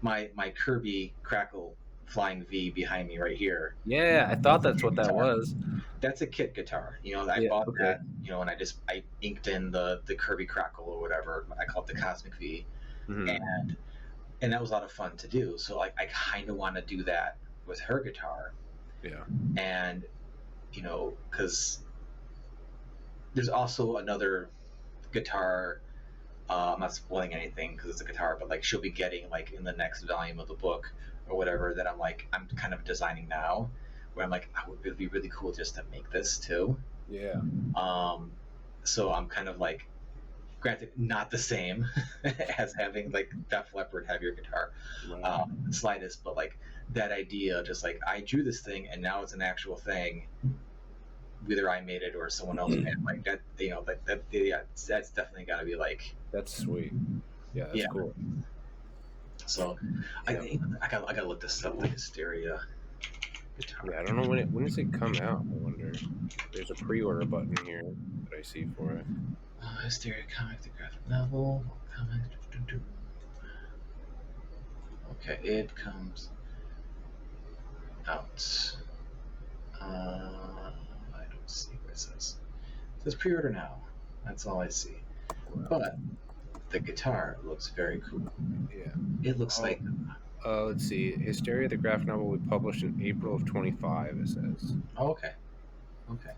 my Kirby Crackle Flying V behind me right here. Yeah, I thought that's what that was. That's a kit guitar. I Yeah. bought Okay. that, and I inked in the Kirby Crackle or whatever. I call it the Cosmic V, Hmm. and that was a lot of fun to do. So like I kind of want to do that with her guitar, Yeah. and because there's also another guitar. I'm not spoiling anything because it's a guitar, but like she'll be getting like in the next volume of the book or whatever that I'm kind of designing now, where I'm like, it would be really cool just to make this too. Yeah. Um, so I'm kind of like, granted, not the same as having like Def Leppard have your guitar, Right. slightest, but like that idea, just like I drew this thing and now it's an actual thing. whether I made it or someone else made it. Like that, yeah, that's definitely got to be like, That's sweet. Yeah, that's yeah. cool. So Yeah. I gotta look this up. The Hysteria guitar. Yeah, I don't know when does it come out. I wonder. There's a pre-order button here that I see for it. Hysteria comic, the graphic novel. Comic. Okay, it comes out. I don't see where it says. It says pre-order now. That's all I see. Wow. But the guitar looks very cool. Yeah. It looks like. Let's see. Hysteria, the graphic novel, we published in April of 25. It says. Oh, okay. Okay.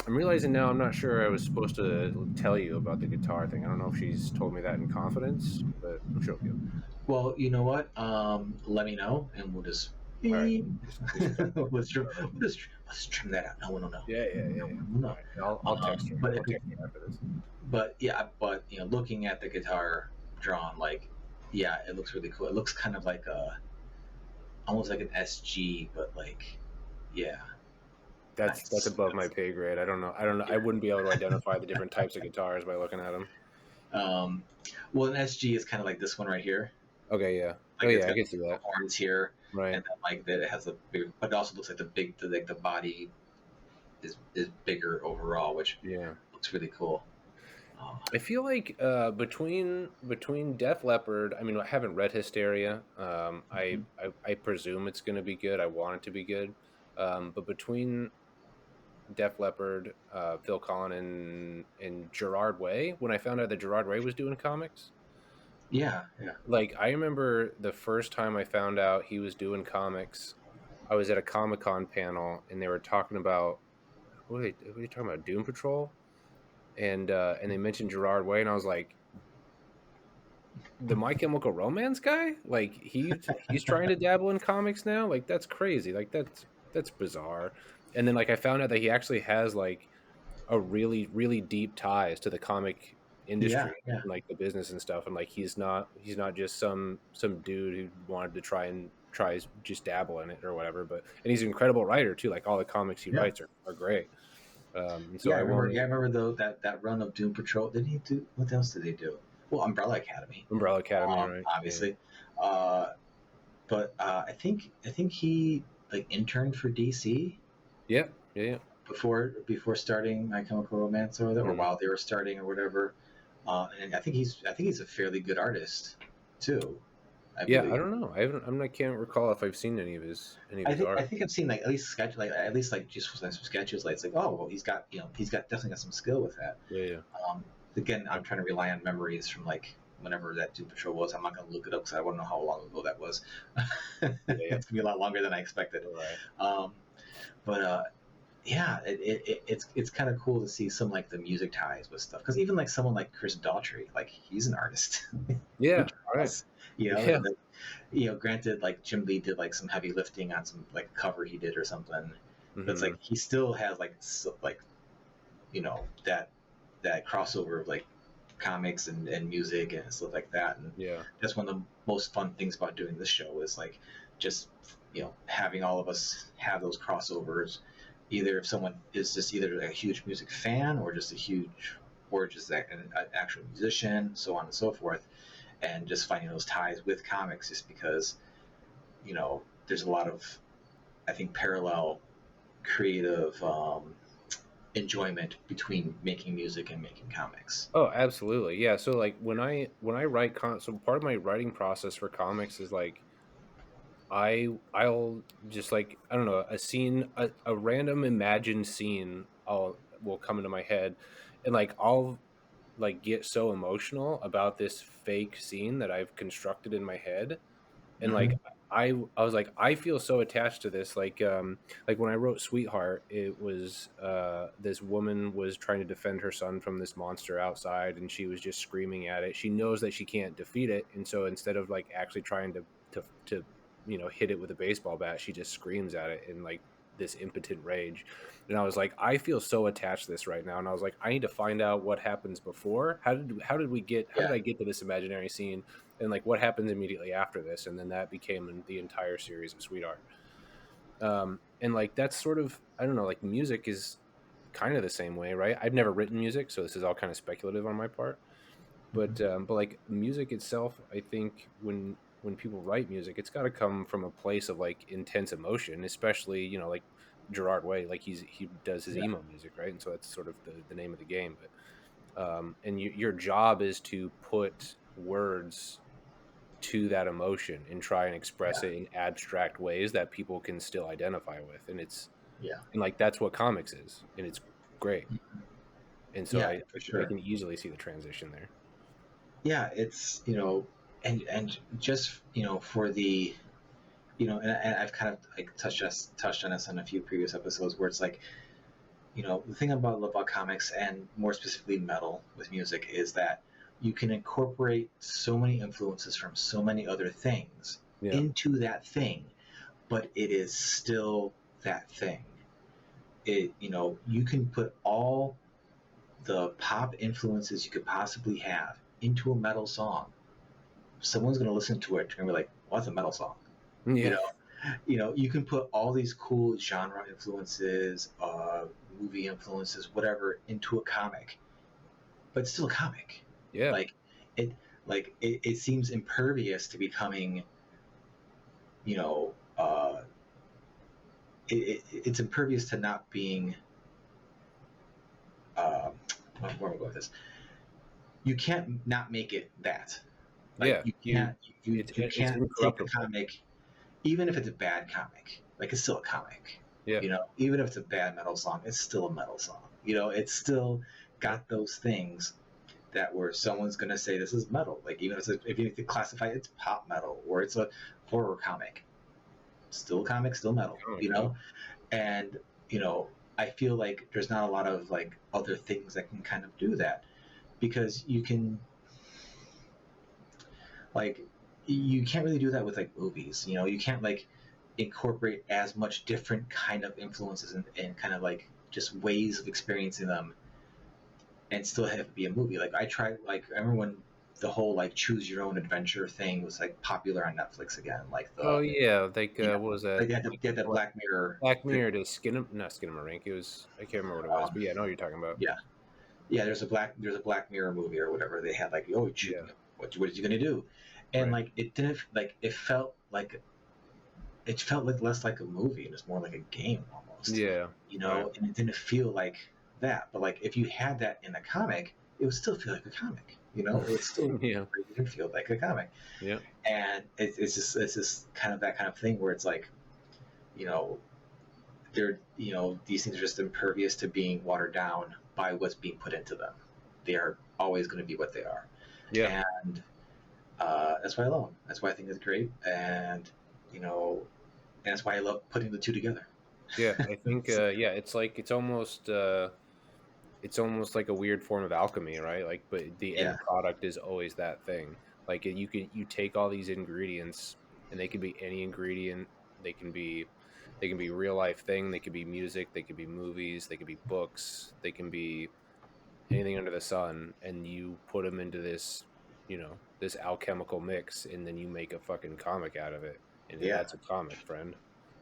I'm realizing now I'm not sure I was supposed to tell you about the guitar thing. I don't know if she's told me that in confidence, but I'm sure she'll. Well, you know what? Let me know, and we'll just. All right. Let's trim that out. No one will know. Yeah. No. All right. I'll text her. But I'll text her after this. But yeah, but looking at the guitar drawn, like, yeah, it looks really cool. It looks kind of like almost like an SG, but like, yeah. That's above my pay grade. I don't know. I wouldn't be able to identify the different types of guitars by looking at them. Well, an SG is kind of like this one right here. Okay, yeah. Like I can see that. Horns here, right? And then like that it has a big, but it also looks like the body is bigger overall, which looks really cool. I feel like between Def Leppard, I mean, I haven't read Hysteria. I presume it's going to be good. I want it to be good. But between Def Leppard, Phil Collin, and Gerard Way, when I found out that Gerard Way was doing comics. Yeah. Like, I remember the first time I found out he was doing comics, I was at a Comic-Con panel, and they were talking about, what are they talking about, Doom Patrol? And they mentioned Gerard Way, and I was like, the My Chemical Romance guy? Like, he's trying to dabble in comics now? Like, that's crazy. Like, that's bizarre. And then, like, I found out that he actually has, like, a really, really deep ties to the comic industry, yeah. And, like, the business and stuff. And, like, he's not just some dude who wanted to try just dabble in it or whatever. And he's an incredible writer too. Like, all the comics he writes are great. So I remember though that run of Doom Patrol. Did he do? What else did he do? Well, Umbrella Academy, right? Obviously, but I think he like interned for DC. Yeah. Before starting My Chemical Romance or while they were starting or whatever, and I think he's a fairly good artist too. I don't know. I can't recall if I've seen any of his art. I think I've seen like at least just some sketches. Like, it's like, oh well, he's definitely got some skill with that. Yeah. Again, I'm trying to rely on memories from like whenever that Doom Patrol was. I'm not going to look it up because I want to know how long ago that was. It's going to be a lot longer than I expected. Right. Yeah, it's kind of cool to see some like the music ties with stuff, because even like someone like Chris Daughtry, like, he's an artist. Yeah, right. Granted, like Jim Lee did like some heavy lifting on some like cover he did or something, but it's like he still has that crossover of like comics and music and stuff like that. And that's one of the most fun things about doing this show is like just having all of us have those crossovers. Either if someone is just either a huge music fan or just an actual musician, so on and so forth, and just finding those ties with comics, just because there's a lot of, I think, parallel creative enjoyment between making music and making comics. Oh, absolutely. Yeah. So like when I write so part of my writing process for comics is like I'll just, like, I don't know, a scene, a random imagined scene will come into my head, and like I'll like get so emotional about this fake scene that I've constructed in my head, and like I was like, I feel so attached to this. Like when I wrote Sweetheart, it was this woman was trying to defend her son from this monster outside, and she was just screaming at it. She knows that she can't defeat it, and so instead of like actually trying to hit it with a baseball bat, she just screams at it in like this impotent rage. And I was like, I feel so attached to this right now, and I was like, I need to find out what happens before. How did I get to this imaginary scene, and like what happens immediately after this? And then that became the entire series of Sweetheart. And like that's sort of, I don't know, like music is kind of the same way, right? I've never written music, so this is all kind of speculative on my part. But like music itself, I think when people write music, it's got to come from a place of like intense emotion, especially like Gerard Way, like he does his Yeah, emo music, right? And so that's sort of the name of the game. But and your job is to put words to that emotion and try and express yeah, it in abstract ways that people can still identify with, yeah, and like that's what comics is, and it's great. And so yeah, I for I sure. can easily see the transition there. Yeah, it's and just for the and I've kind of like touched on this on a few previous episodes where it's like the thing about love about comics and more specifically metal with music is that you can incorporate so many influences from so many other things Yeah, into that thing, but it is still that thing. You can put all the pop influences you could possibly have into a metal song. Someone's going to listen to it and be like, "Well, that's a metal song." You yeah, know, you can put all these cool genre influences, movie influences, whatever, into a comic, but it's still a comic. yeah, Like it, it seems impervious to becoming, you know, it's impervious to not being. Uh, where am I going with this? You can't not make it that. Like yeah. you can't, you It's can't take a incorruptible. comic, even if it's a bad comic. Like it's still a comic. Yeah, Even if it's a bad metal song, it's still a metal song. It's still yeah, got those things that where someone's gonna say this is metal. Like even if you classify it's pop metal or it's a horror comic, still comic, still metal. comic. Yeah, And you know, I feel like there's not a lot of like other things that can kind of do that because like you can't really do that with like movies. You can't like incorporate as much different kind of influences and kind of like just ways of experiencing them and still have it be a movie. Like I remember when the whole like choose your own adventure thing was like popular on Netflix again. Like oh the yeah, like you know what was that? like Like they had that Black Mirror Black thing. Mirror to Skin, not Skinamarink. It was, I can't remember what it was, Um, but yeah, I know what you're talking about. yeah, yeah. There's a Black Mirror movie or whatever. They had like Yeah, what are you gonna do? And right. like it didn't like it felt like less like a movie and it's more like a game almost, Yeah, right. and it didn't feel like that. But like if you had that in a comic, it would still feel like a comic. It would still Yeah, feel like a comic. yeah, And it's just kind of that kind of thing where it's like, you know, these things are just impervious to being watered down by what's being put into them. They are always going to be what they are, yeah, and that's why I love them. That's why I think it's great, and you know, and that's why I love putting the two together. yeah. I think yeah, it's like it's almost like a weird form of alchemy, right? Like, but the Yeah, end product is always that thing. Like, you take all these ingredients, and they can be any ingredient. They can be they can be real life thing. They could be music. They could be movies. They could be books. They can be anything under the sun, and you put them into this alchemical mix, and then you make a fucking comic out of it, and yeah, that's a comic, friend,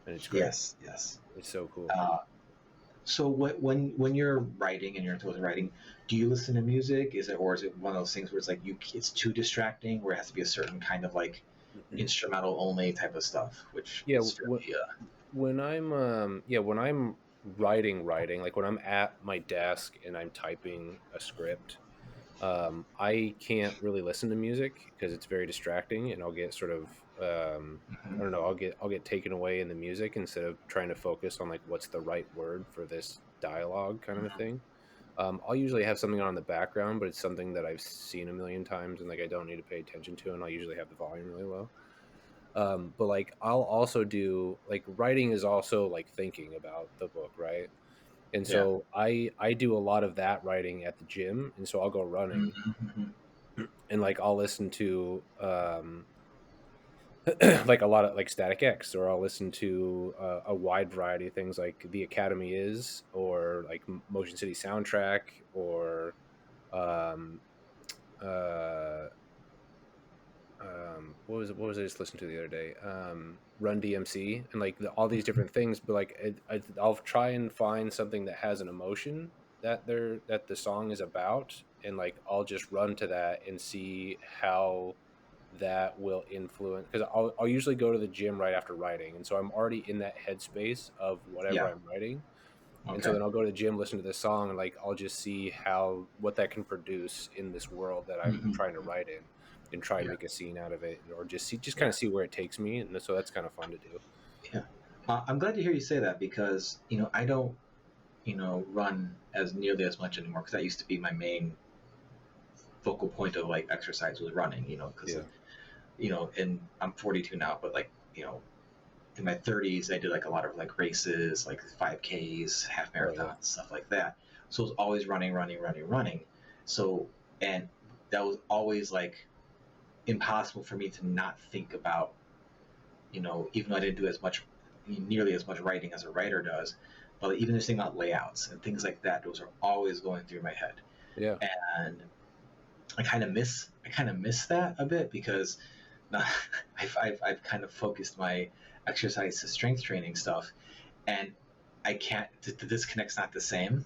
and it's great. yes, yes. It's so cool. Uh, so when you're writing and you're into writing, do you listen to music? Is it one of those things where it's like it's too distracting, where it has to be a certain kind of like instrumental only type of stuff, which Yeah, is fairly when I'm when I'm writing, like when I'm at my desk and I'm typing a script, I can't really listen to music because it's very distracting, and I'll get sort of I don't know, I'll get taken away in the music instead of trying to focus on like what's the right word for this dialogue kind of a thing. I'll usually have something on in the background, but it's something that I've seen a million times and like I don't need to pay attention to, and I'll usually have the volume really low. But like I'll also do like writing is also like thinking about the book, right? And yeah. so I do a lot of that writing at the gym, and so I'll go running Mm-hmm. and like I'll listen to like a lot of like Static X, or I'll listen to a wide variety of things like The Academy Is, or like Motion City Soundtrack, or um, uh, what was I just listening to the other day? Run DMC and like all these different things, but like I'll try and find something that has an emotion that the song is about, and like I'll just run to that and see how that will influence, because I'll usually go to the gym right after writing, and so I'm already in that headspace of whatever Yeah. I'm writing, and so Okay. then I'll go to the gym, listen to this song, and like I'll just see how what that can produce in this world that I'm Hmm. trying to write in, and try and Yeah. make a scene out of it, or just kind Yeah. of see where it takes me, and so that's kind of fun to do. Yeah. I'm glad to hear you say that because I don't run as nearly as much anymore because that used to be my main focal point of like exercise was running. Because Yeah, and I'm 42 now, but like in my 30s, I did like a lot of like races, like 5Ks, half oh yeah, marathons, stuff like that. So it was always running, running, running, running. So, and that was always like impossible for me to not think about, even though I didn't do as much, nearly as much writing as a writer does, but like, even just thinking about layouts and things like that, those are always going through my head. yeah, And I kind of miss that a bit because now I've kind of focused my exercise to strength training stuff, and I can't. The disconnect's not the same.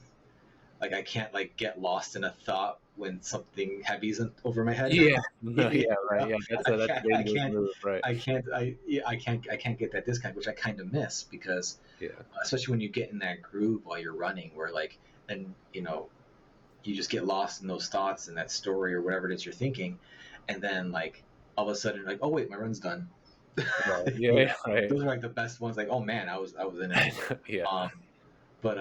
Like I can't like get lost in a thought when something heavy's over my head. yeah, no, Yeah, yeah, right, yeah. I That's a can't. I dangerous can't. move, right? I can't. Yeah, I can't get that disconnect, which I kind of miss because, Yeah, especially when you get in that groove while you're running, where like, and you just get lost in those thoughts and that story or whatever it is you're thinking, and then like all of a sudden like, oh wait, my run's done. right, yeah, you yeah, know, right, those are like the best ones. Like, oh man, I was in it. yeah, Um, but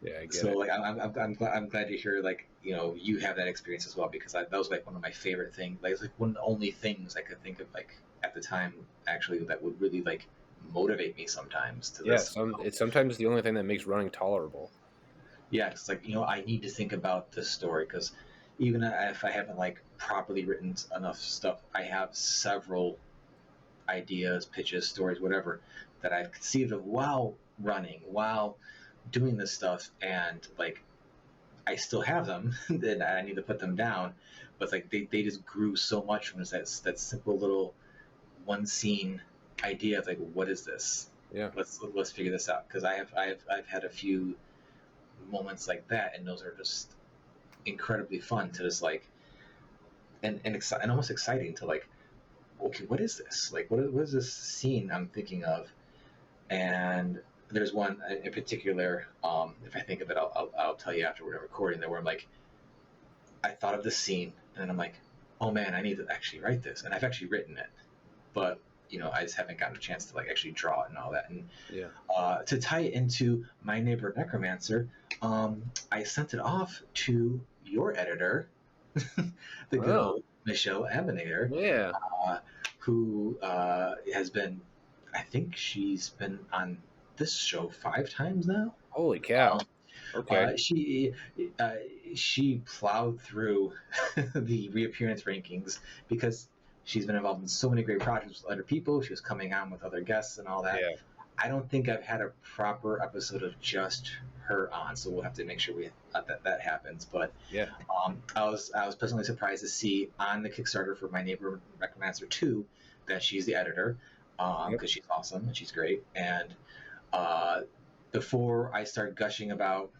yeah, I get so it. like I'm glad to hear like you have that experience as well because that was like one of my favorite things. Like it's like one of the only things I could think of like at the time actually that would really like motivate me sometimes to Yeah, this. it's sometimes the only thing that makes running tolerable. Yeah, it's like I need to think about this story because even if I haven't like properly written enough stuff, I have several ideas, pitches, stories, whatever that I've conceived of while running, while doing this stuff, and like I still have them, and I need to put them down. But it's like they just grew so much from that simple little one scene idea of like what is this? Yeah, Let's figure this out because I've had a few moments like that, and those are just incredibly fun to just like and almost exciting to like okay, what is this like what is this scene I'm thinking of? And there's one in particular, if I think of it, I'll tell you after we're recording that where I'm like I thought of this scene and then I'm like, oh man, I need to actually write this, and I've actually written it, but I just haven't gotten a chance to like actually draw it and all that. And yeah. to tie it into My Neighbor Necromancer, I sent it off to your editor, the good Oh, old Michelle Abinator, yeah. who has been, I think she's been on this show 5 times now. Holy Um, cow. Okay. uh, she uh, she plowed through the reappearance rankings because she's been involved in so many great projects with other people. She was coming on with other guests and all that. Yeah. I don't think I've had a proper episode of just her on, so we'll have to make sure that happens. But Yeah. I was pleasantly surprised to see on the Kickstarter for My Neighbor Necromancer 2 that she's the editor Yep. because she's awesome and she's great. And uh, before I start gushing about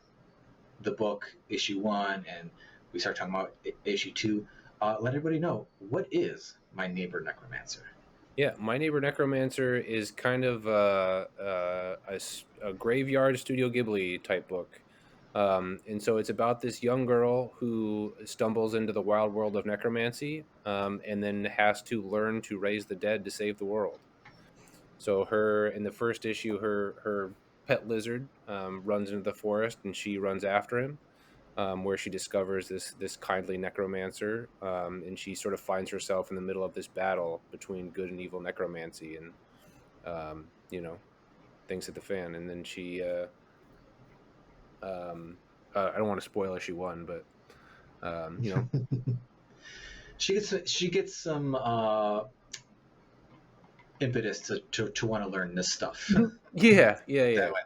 the book issue 1 and we start talking about issue 2, let everybody know what is My Neighbor Necromancer. Yeah. My Neighbor Necromancer is kind of a graveyard Studio Ghibli type book. And so it's about this young girl who stumbles into the wild world of necromancy, and then has to learn to raise the dead to save the world. So her in the first issue, her pet lizard runs into the forest, and she runs after him, where she discovers this kindly necromancer, and she sort of finds herself in the middle of this battle between good and evil necromancy, and things hit the fan, and then she I don't want to spoil issue 1, but you know, She gets some impetus to want to learn this stuff. yeah, yeah, yeah, That way.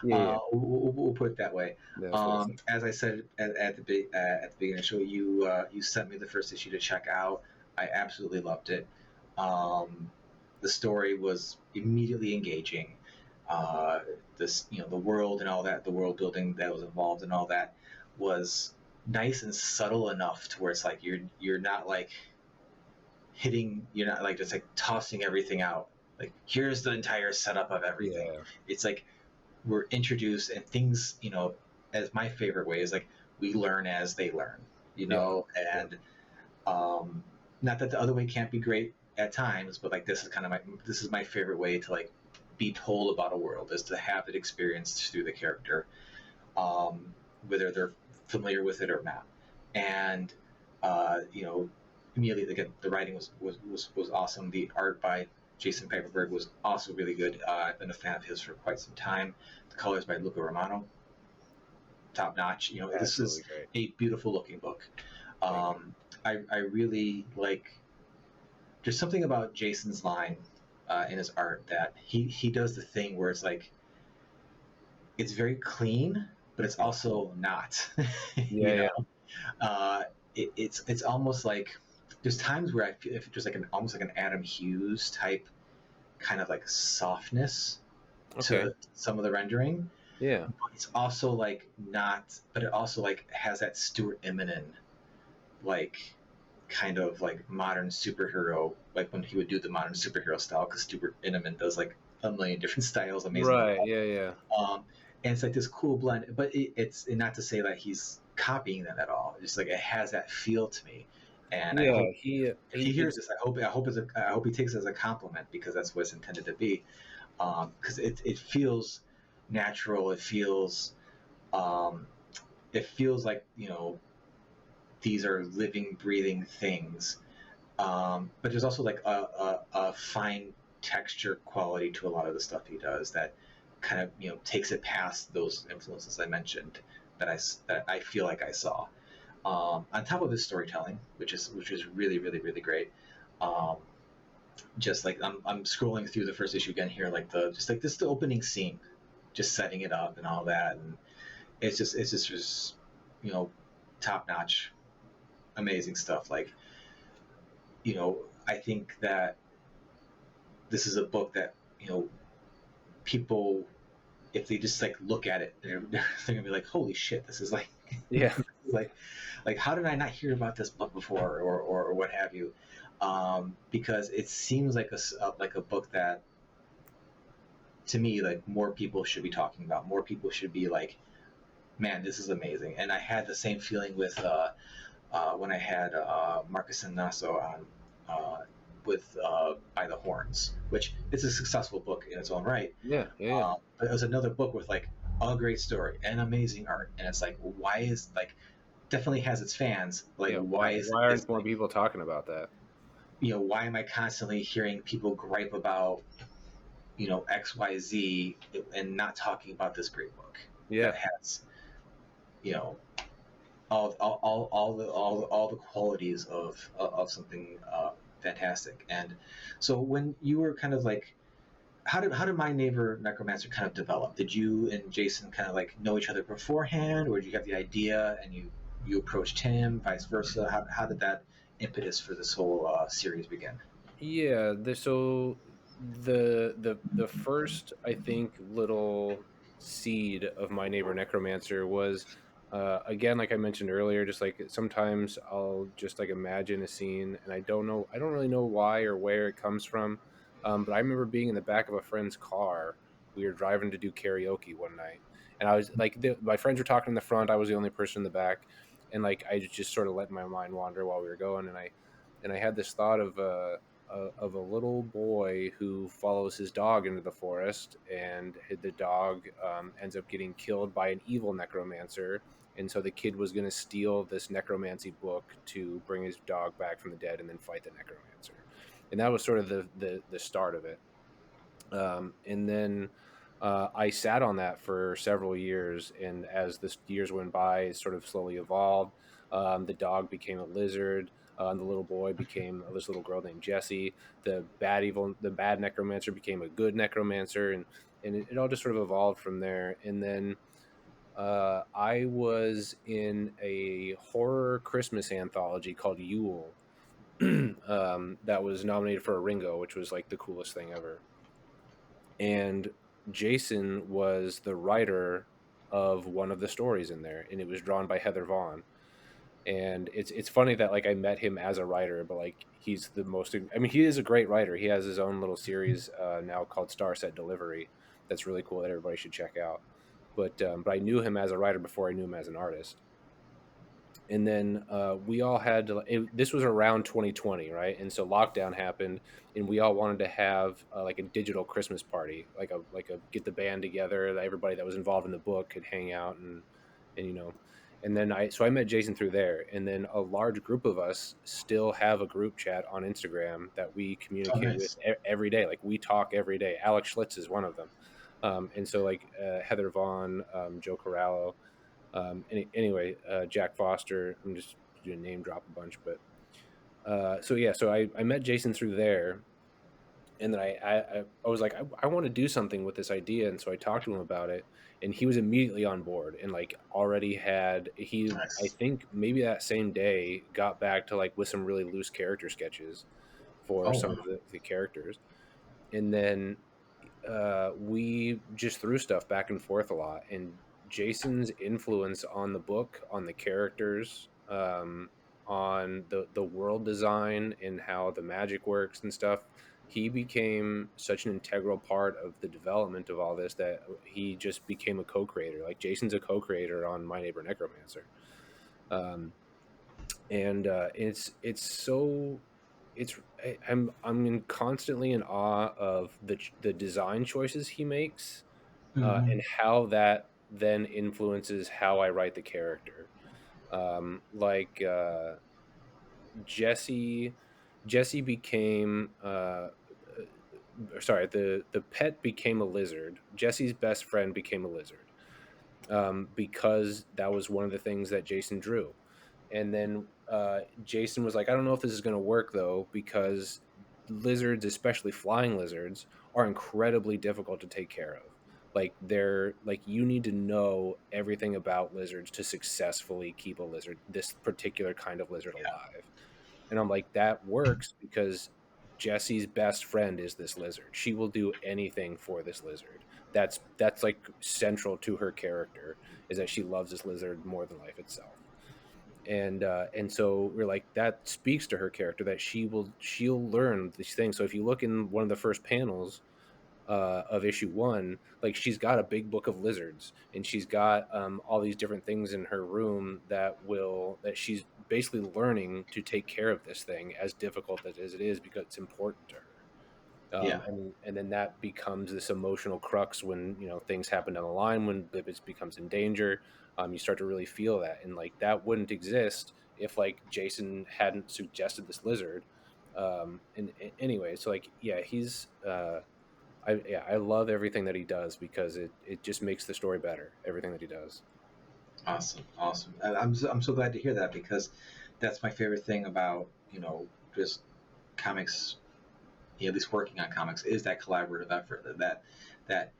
yeah, yeah. We'll put it that way. That's what it's. As I said at the beginning of the show, you sent me the first issue to check out. I absolutely loved it. The story was immediately engaging. Uh, this, the world and all that, the world building that was involved and all that was nice and subtle enough to where it's like you're not like you're not like just like tossing everything out. Like here's the entire setup of everything. Yeah. It's like we're introduced and things, as my favorite way is like we learn as they learn, and um, not that the other way can't be great at times, but like this is my favorite way to like be told about a world is to have it experienced through the character, whether they're familiar with it or not. And immediately again, the writing was awesome. The art by Jason Paperberg was also really good. I've been a fan of his for quite some time. The colors by Luca Romano, top notch. This is Great. a beautiful looking book. I really like. There's something about Jason's line in his art that he does the thing where it's like it's very clean, but it's also not. Yeah. It's almost like there's times where I feel if there's like almost like an Adam Hughes type kind of like softness to some of the rendering. Yeah. But it's also like not, but it also like has that Stuart Immonen like kind of like modern superhero, like when he would do the modern superhero style, because Stuart Immonen does like a million different styles, amazing. Right. Yeah. And it's like this cool blend, but it's not to say that he's copying them at all. It's just like it has that feel to me, and I hope if he hears this, I hope he takes it as a compliment because that's what it's intended to be. Because it feels natural. Um, it feels like these are living, breathing things. But there's also like a fine texture quality to a lot of the stuff he does that kind of takes it past those influences I mentioned that I feel like I saw. On top of his storytelling, which is really really really great. Um, just like I'm scrolling through the first issue again here, like the opening scene, just setting it up and all that, and it's just top notch, amazing stuff. Like I think that this is a book that people, if they just like look at it, they're gonna be like, holy shit, this is like like how did I not hear about this book before or what have you, because it seems like a book that to me like more people should be talking about, more people should be like, man, this is amazing. And I had the same feeling with when I had Marcus and Nasso on with By the Horns, which is a successful book in its own right. Yeah. But it was another book with like a great story and amazing art, and it's like, why is like definitely has its fans. Like, Why aren't more people talking about that? Why am I constantly hearing people gripe about XYZ and not talking about this great book that has all the qualities of something fantastic. And so when you were kind of like, how did My Neighbor Necromancer kind of develop? Did you and Jason kind of like know each other beforehand, or did you have the idea and you approached him, vice versa? How did that impetus for this whole series begin? Yeah, so the first, I think, little seed of My Neighbor Necromancer was again, like I mentioned earlier, just like sometimes I'll just like imagine a scene and I don't really know why or where it comes from. But I remember being in the back of a friend's car. We were driving to do karaoke one night, and I was like, my friends were talking in the front. I was the only person in the back, and like I just sort of let my mind wander while we were going, and I had this thought of a little boy who follows his dog into the forest, and the dog ends up getting killed by an evil necromancer. And so the kid was going to steal this necromancy book to bring his dog back from the dead and then fight the necromancer. And that was sort of the start of it. And then I sat on that for several years. And as the years went by, it sort of slowly evolved. The dog became a lizard. The little boy became this little girl named Jessie. The bad necromancer became a good necromancer, and it all just sort of evolved from there. And then I was in a horror Christmas anthology called Yule, that was nominated for a Ringo, which was like the coolest thing ever. And Jason was the writer of one of the stories in there, and it was drawn by Heather Vaughn. And it's funny that like I met him as a writer, but like he's the most. I mean, he is a great writer. He has his own little series now called Star Set Delivery. That's really cool that everybody should check out. But I knew him as a writer before I knew him as an artist. And then we all had to. This was around 2020, right? And so lockdown happened, and we all wanted to have like a digital Christmas party, like a get the band together. That everybody that was involved in the book could hang out and you know. And then I met Jason through there, and then a large group of us still have a group chat on Instagram that we Oh, communicate with nice. every day. Like we talk every day. Alex Schlitz is one of them, and so like Heather Vaughn, Joe Corallo. Anyway, Jack Foster. I'm just gonna name drop a bunch, but so yeah, so I met Jason through there, and then I was like, I want to do something with this idea, and so I talked to him about it, and he was immediately on board, and like already had I Nice. think maybe that same day got back to like with some really loose character sketches for Oh, some wow. of the characters, and then we just threw stuff back and forth a lot. And Jason's influence on the book, on the characters, on the world design and how the magic works and stuff, he became such an integral part of the development of all this that he just became a co-creator. Like Jason's a co-creator on My Neighbor Necromancer. Um, and it's so I'm constantly in awe of the design choices he makes, Hmm. and how that then influences how I write the character. Like Jesse Jesse became sorry, the pet became a lizard. Jesse's best friend became a lizard, because that was one of the things that Jason drew. And then Jason was like, I don't know if this is going to work though, because lizards, especially flying lizards, are incredibly difficult to take care of. Like they're like you need to know everything about lizards to successfully keep a lizard, this particular kind of lizard, alive. And I'm like, that works because Jesse's best friend is this lizard. She will do anything for this lizard. That's like central to her character, is that she loves this lizard more than life itself. And so we're like, that speaks to her character, that she'll learn these things. So if you look in one of the first panels of issue one, like she's got a big book of lizards, and she's got all these different things in her room that she's basically learning to take care of this thing, as difficult as it is, because it's important to her. Yeah. And then that becomes this emotional crux when things happen down the line, when Bibbits becomes in danger. You start to really feel that, and like that wouldn't exist if like Jason hadn't suggested this lizard. Anyway, so like yeah, he's I love everything that he does, because it just makes the story better. Everything that he does. Awesome. Awesome. I'm so glad to hear that because that's my favorite thing about, just comics, at least working on comics, is that collaborative effort. That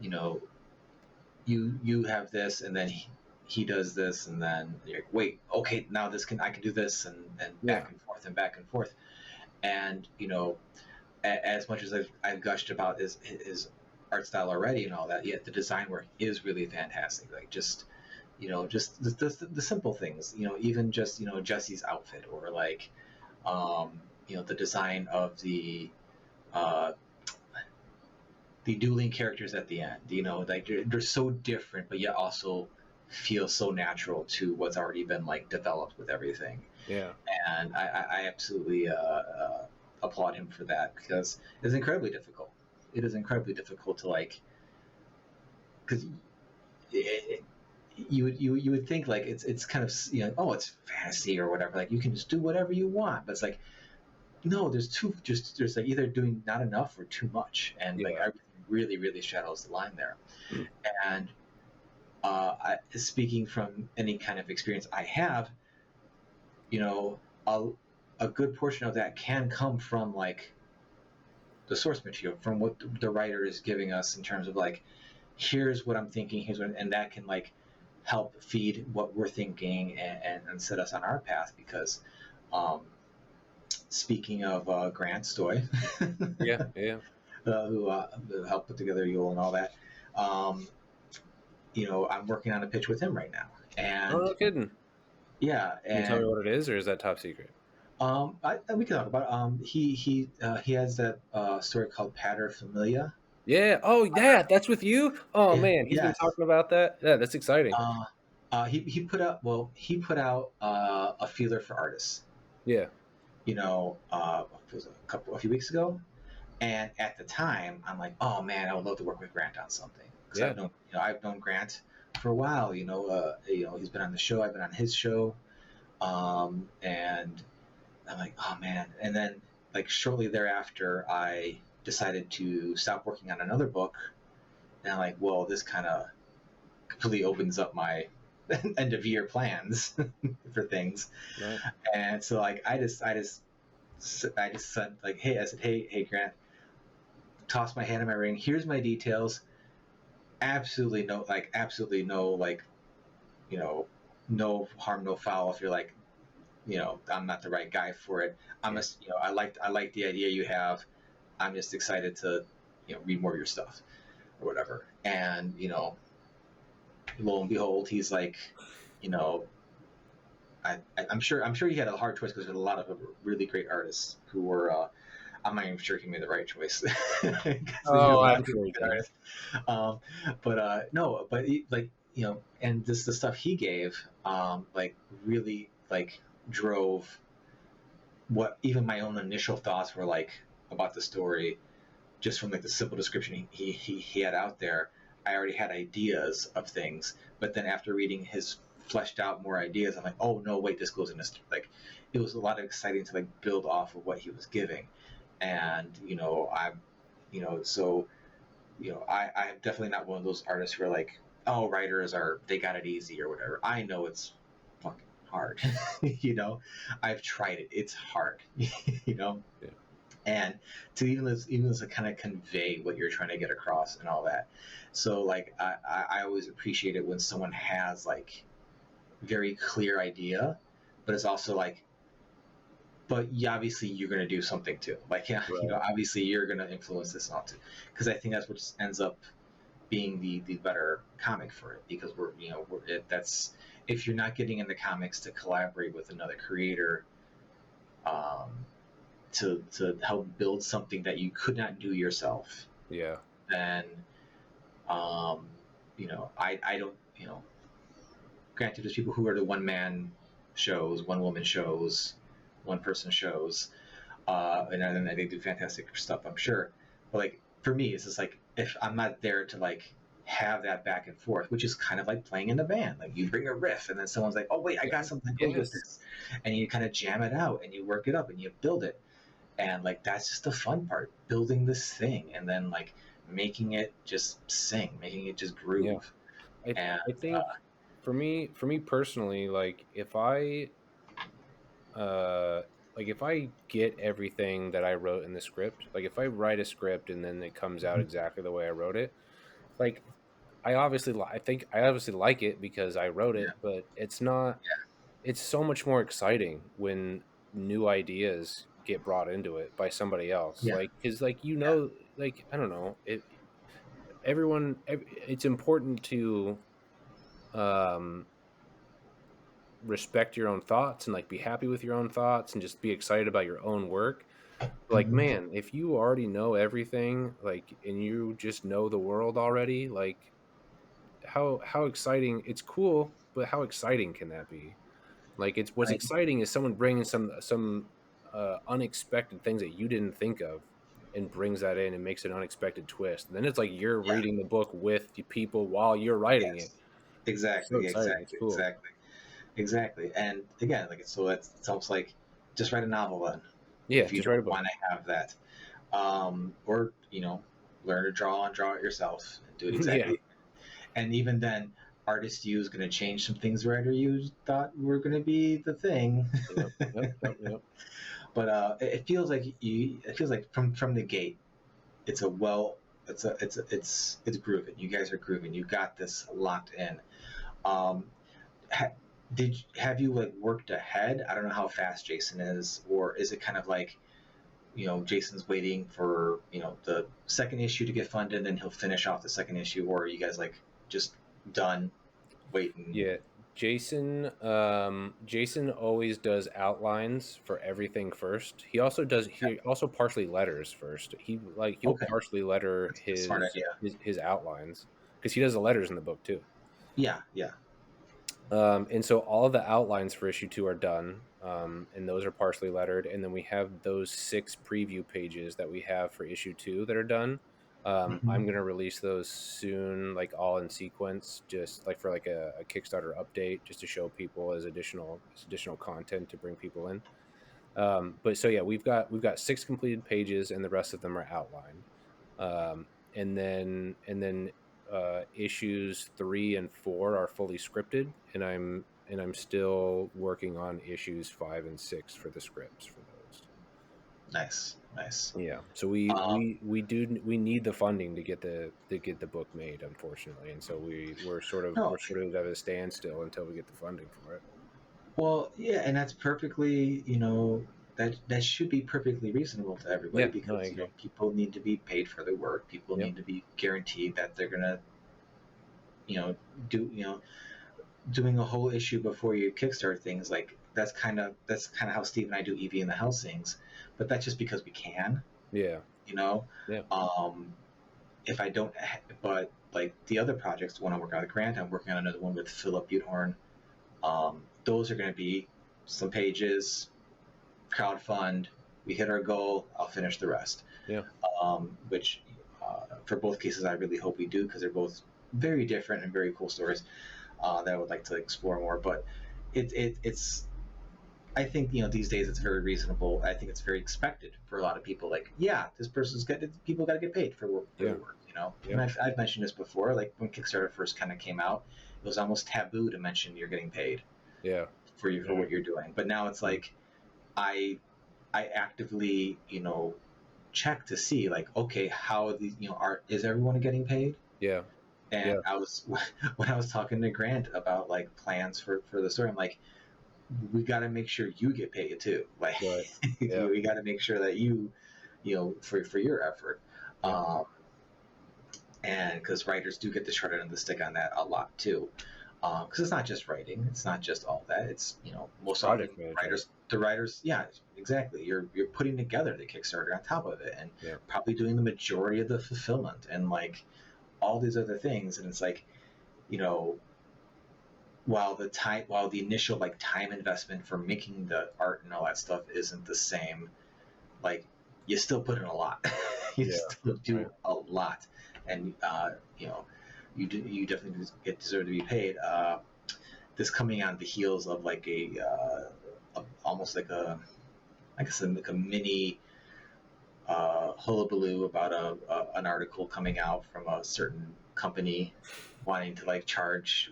you know, you have this, and then he does this, and then you're like, wait, okay, now I can do this, and Yeah, back and forth and back and forth. And as much as I've gushed about his art style already and all that, yet the design work is really fantastic. Like just the simple things. Even just Jesse's outfit, or like the design of uh, the dueling characters at the end. Like they're so different, but yet also feel so natural to what's already been like developed with everything. yeah, And I absolutely applaud him for that because it's incredibly difficult. It is incredibly difficult to like because you would think like it's kind of oh, it's fantasy or whatever, like you can just do whatever you want, but it's like no, there's like either doing not enough or too much, and like yeah, everything really straddles the line there. And speaking from any kind of experience I have, you know, a, a good portion of that can come from like the source material, from what the writer is giving us in terms of like, here's what I'm thinking, and that can like help feed what we're thinking and set us on our path because, um, speaking of Grant Stoy, Yeah, yeah. who helped put together Yule and all that, um, I'm working on a pitch with him right now, Oh, and no kidding. yeah, Can you tell me and what it is, or is that top secret? we can talk about it. He has that story called Paterfamilia. Yeah. Oh, yeah. That's with you. Oh Yeah, man, he's been yes. talking about that. Yeah, that's exciting. He put out a feeler for artists. Yeah. It was a few weeks ago, and at the time, I'm like, oh man, I would love to work with Grant on something because Yeah. I've known Grant for a while. He's been on the show, I've been on his show, and I'm like, oh man. And then like shortly thereafter, I decided to stop working on another book, and I'm like, well, this kind of completely opens up my end of year plans for things. Right. And so like I just said like, hey Grant, toss my hand in my ring. Here's my details. Absolutely no like, you know, no harm, no foul. If you're like, I'm not the right guy for it. I'm Yeah. just, I like the idea you have. I'm just excited to, read more of your stuff or whatever. And lo and behold, he's like, you know, I'm sure he had a hard choice because there's a lot of really great artists who were. I'm not even sure he made the right choice because there's a Oh, lot I'm of sure really he good did. artists. But no, but like and this the stuff he gave, like really like drove what even my own initial thoughts were like about the story, just from like the simple description he had out there. I already had ideas of things, but then after reading his fleshed out more ideas, I'm like, oh no, wait, this goes in this like. It was a lot of exciting to like build off of what he was giving, and so I'm definitely not one of those artists who are like, oh, writers they got it easy or whatever. I know it's fucking hard. I've tried it. It's hard. you know, Yeah. and to even to kind of convey what you're trying to get across and all that. So like I always appreciate it when someone has like very clear idea, but it's also like, but yeah, obviously you're going to do something too. Like, yeah, Right. obviously you're going to influence this and all too, because I think that's what ends up being the better comic for it. Because that's if you're not getting in the comics to collaborate with another creator, um, to help build something that you could not do yourself, Yeah. then um, I don't granted there's people who are the one man shows, one woman shows, one person shows, and they do fantastic stuff, I'm sure. But like for me, it's just like if I'm not there to like have that back and forth, which is kind of like playing in a band. Like you bring a riff, and then someone's like, "Oh wait, I got something that goes with Yes. this," and you kind of jam it out, and you work it up, and you build it, and like that's just the fun part, building this thing, and then like making it just sing, making it just Yeah. groove, I and I think for me personally, uh like if I get everything that I wrote in the script, like if I write a script and then it comes out exactly the way I wrote it, like I think I obviously like it because I wrote yeah, it, but it's so much more exciting when new ideas get brought into it by somebody else. yeah, Like cuz yeah, like I don't know, it's important to um respect your own thoughts and like be happy with your own thoughts and just be excited about your own work. Like, mm-hmm. man, if you already know everything, like, and you just know the world already, like, how exciting! It's cool, but how exciting can that be? Like, it's what's I, exciting is someone bringing some unexpected things that you didn't think of and brings that in and makes an unexpected twist. And then it's like you're yeah, reading the book with the people while you're writing it. yes, So exactly, exciting! It's exactly, cool. exactly. Exactly. And again, like so it's almost like just write a novel then, Yeah, if you just write a don't book. want to have that. Or learn to draw and draw it yourself and do it Yeah. exactly. And even then, artist you is going to change some things writer you thought were going to be the thing. Yep. Yep. Yep. Yep. But it feels like from the gate, it's a well, it's grooving. You guys are grooving. You got this locked in. Um, have you like worked ahead? I don't know how fast Jason is, or is it kind of like, Jason's waiting for, the second issue to get funded, and then he'll finish off the second issue, or are you guys like just done waiting? Yeah, Jason always does outlines for everything first. He also partially letters first. He'll Okay, partially letter that's a smart idea. his outlines because he does the letters in the book too. Yeah, yeah. And so all of the outlines for issue 2 are done, and those are partially lettered. And then we have those 6 preview pages that we have for issue 2 that are done. Hmm. I'm gonna release those soon, like all in sequence, just like for like a Kickstarter update, just to show people as additional content to bring people in. But so yeah, we've got 6 completed pages, and the rest of them are outlined. And then issues 3 and 4 are fully scripted, and I'm still working on issues 5 and 6 for the scripts for those. Nice, nice. Yeah, so Um, we need the funding to get the book made, unfortunately, and so no, we're sort of at a standstill until we get the funding for it. well, yeah, and that's perfectly, that should be perfectly reasonable to everybody, Yeah, no, I because agree. people need to be paid for their work. People Yep. need to be guaranteed that they're gonna, you know, do doing a whole issue before you kickstart things, like that's kind of how Steve and I do Evie and the Helsings, but that's just because we can, Yeah. you know. Yeah. Um, if I don't, but like the other projects, the one I'm working on, the grant, I'm working on another one with Philip Buthorn. Those are going to be some pages, crowdfund. We hit our goal, I'll finish the rest. Yeah. Which for both cases, I really hope we do, because they're both very different and very cool stories that I would like to explore more. But it's I think, these days it's very reasonable. I think it's very expected for a lot of people. Like, yeah, this person's got people got to get paid for Yeah. their work. And Yeah. I've mentioned this before. Like when Kickstarter first kind of came out, it was almost taboo to mention you're getting paid Yeah. for what you're doing. But now it's like I I actively check to see, like, okay, how these are is everyone getting paid? Yeah. And Yeah. I was when I was talking to Grant about like plans for the story, I'm like, we got to make sure you get paid too. Like, Right. Yeah. we got to make sure that for your effort. Yeah. Um, and because writers do get the short end of the stick on that a lot too. Because it's not just writing, it's not just all that. It's It's most often project management. the writers, yeah, exactly. You're putting together the Kickstarter on top of it, and Yeah. probably doing the majority of the fulfillment and like all these other things. And it's like, you know, while the initial like time investment for making the art and all that stuff isn't the same, like you still put in a lot. You Yeah. still Right. do a lot, and you definitely deserve to be paid. This coming on the heels of like almost like a, I guess, like a mini hullabaloo about an article coming out from a certain company wanting to like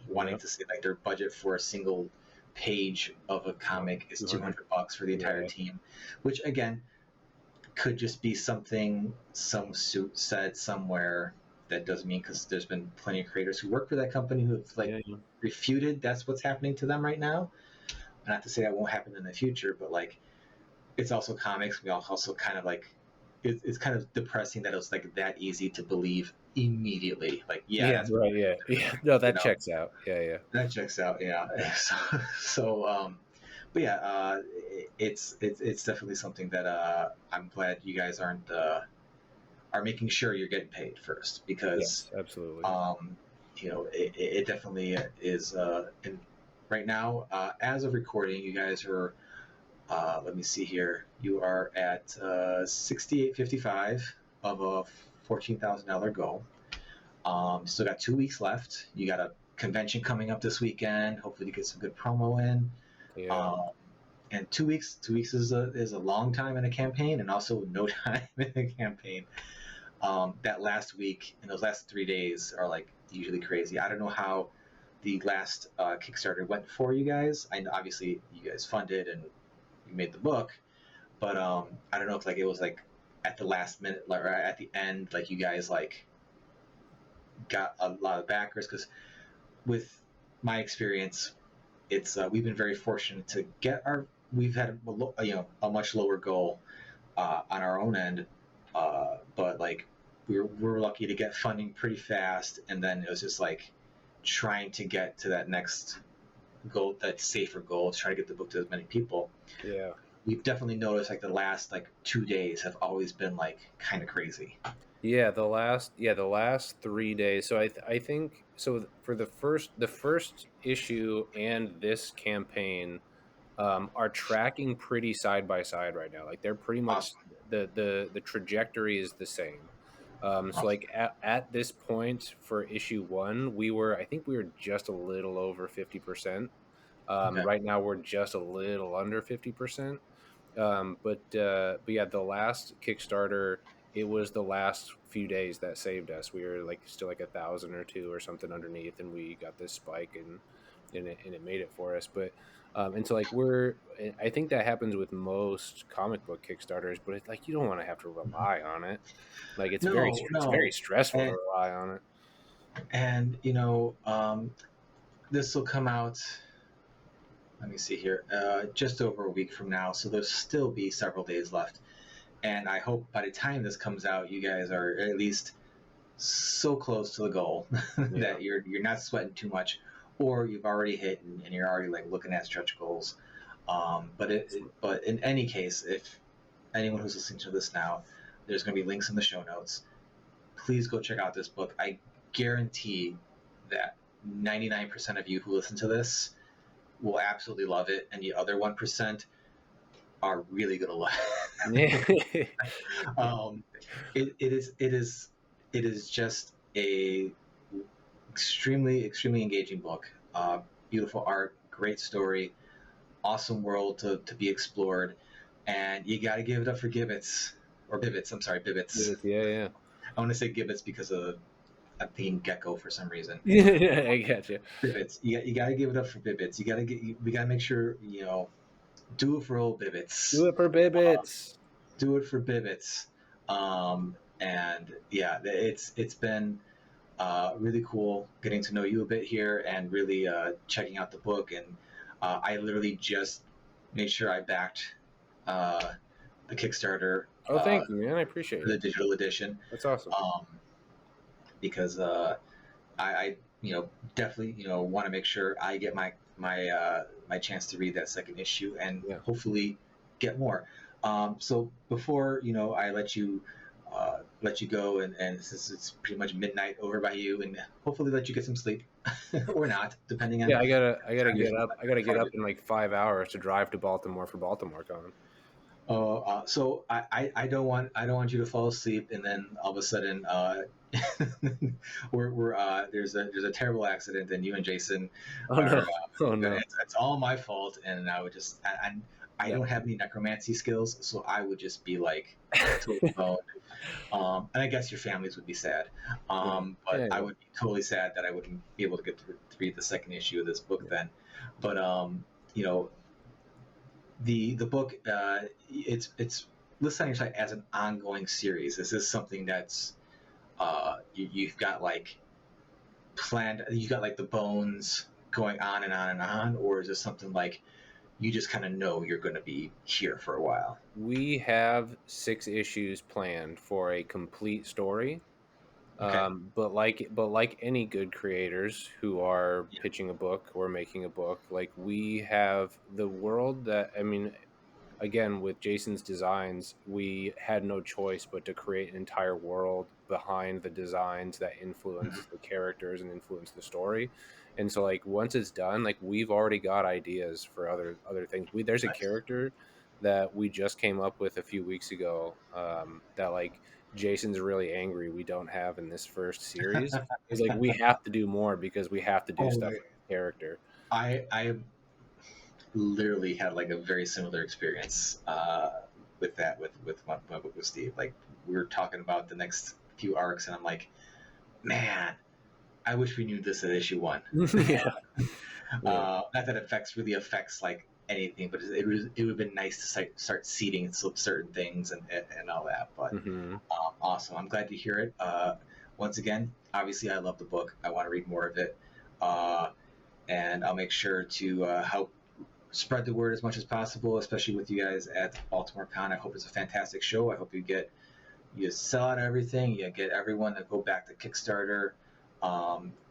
wanting Yeah. to say like their budget for a single page of a Well, comic is 200. $200 for the entire Yeah. team, which again could just be something some suit said somewhere. That doesn't mean, because there's been plenty of creators who work for that company who have like Yeah. Yeah. refuted that's what's happening to them right now. Not to say that won't happen in the future, but like it's also comics. We also kind of like it's kind of depressing that it was like that easy to believe immediately. Like, yeah, Yeah. that's what Right. Yeah. Yeah. No, you that know checks out. Yeah. Yeah. that checks out. Yeah. So but yeah, it's definitely something that I'm glad you guys are making sure you're getting paid first, because Yes. Absolutely. um, it definitely is. Right now, as of recording, you guys are. Let me see here. You are at 68.55 of a $14,000 goal. Still got 2 weeks left. You got a convention coming up this weekend. Hopefully, to get some good promo in. Yeah. Um, and 2 weeks, 2 weeks is a long time in a campaign, and also no time in a campaign. That last week and those last 3 days are like usually crazy. I don't know how the last Kickstarter went for you guys. I know obviously you guys funded and you made the book, but I don't know if like it was like at the last minute, or at the end, like you guys like got a lot of backers, because with my experience, it's we've been very fortunate to get our we've had a much lower goal on our own end, but like we're lucky to get funding pretty fast, and then it was just like trying to get to that next goal, that safer goal, try to get the book to as many people. Yeah. We've definitely noticed like the last like 2 days have always been like kind of crazy. Yeah, the last 3 days. So I think so for the first issue and this campaign are tracking pretty side by side right now. Like they're pretty much Awesome. the trajectory is the same. So Awesome. like at this point for issue one, I think we were just a little over 50%. Okay. Right now we're just a little under 50%. But yeah, the last Kickstarter, it was the last few days that saved us. We were like still like 1,000 or two or something underneath, and we got this spike and it made it for us. But and so like I think that happens with most comic book Kickstarters, but it's like you don't want to have to Mhm. rely on it. Like No, it's very no, stressful to and rely on it. this will come out. Let me see here. Just over a week from now, so there'll still be several days left. And I hope by the time this comes out, you guys are at least so close to the goal Yeah. that you're not sweating too much, or you've already hit and you're already like looking at stretch goals. But in any case, if anyone who's listening to this now, there's going to be links in the show notes. Please go check out this book. I guarantee that 99% of you who listen to this will absolutely love it, and the other 1% are really going to love it. Yeah. um, it is just a extremely engaging book. Beautiful art, great story, awesome world to be explored, and you got to give it up for Gibbets or Bibbits. I'm sorry, Bibbits. Yeah. I want to say Gibbets because of a theme gecko for some reason. Yeah, I got you. Bibbits. You got to give it up for Bibbits. We got to make sure do it for old Bibbits. Do it for Bibbits. Do it for Bibbits. And yeah, it's been really cool getting to know you a bit here and really checking out the book. And I literally just made sure I backed uh, the Kickstarter Oh, thank you, man. I appreciate for the it. digital edition, That's awesome. um, because I definitely want to make sure I get my chance to read that second issue and Yeah. hopefully get more. So before I let you go, and since it's pretty much midnight over by you, and hopefully let you get some sleep or not, depending on Yeah, I gotta time get difference up. I gotta get up in like 5 hours to drive to Baltimore for BaltimoreCon. So I don't want you to fall asleep and then all of a sudden there's a terrible accident and you and Jason Oh are no! Oh no! it's all my fault, and I would just I No. don't have any necromancy skills, so I would just be like totally boned. And I guess your families would be sad, Yeah. but I Yeah. would be totally sad that I wouldn't be able to get to read the second issue of this book then. But you know the book it's listed on your site as an ongoing series. This is something that's you've got like planned. You've got like the bones going on and on and on, or is this something like you just kind of know you're going to be here for a while? We have 6 issues planned for a complete story. Okay. But like any good creators who are Yeah. pitching a book or making a book, like we have the world that I mean, again with Jason's designs, we had no choice but to create an entire world behind the designs that influence the characters and influence the story. And so like once it's done, like we've already got ideas for other things. There's a Nice. character that we just came up with a few weeks ago, that like Jason's really angry we don't have in this first series. He's like, we have to do more because we have to do Oh, stuff with the character. I literally had like a very similar experience with that with my book with Steve. Like we were talking about the next few arcs, and I'm like, man, I wish we knew this at issue one. Yeah. Yeah. Not that really affects like anything, but it would have been nice to start seeding some certain things and all that. But Hmm. awesome, I'm glad to hear it. Once again, obviously, I love the book. I want to read more of it. Uh, and I'll make sure to help spread the word as much as possible, especially with you guys at Baltimore Con. I hope it's a fantastic show. I hope you sell out everything, you get everyone to go back to Kickstarter.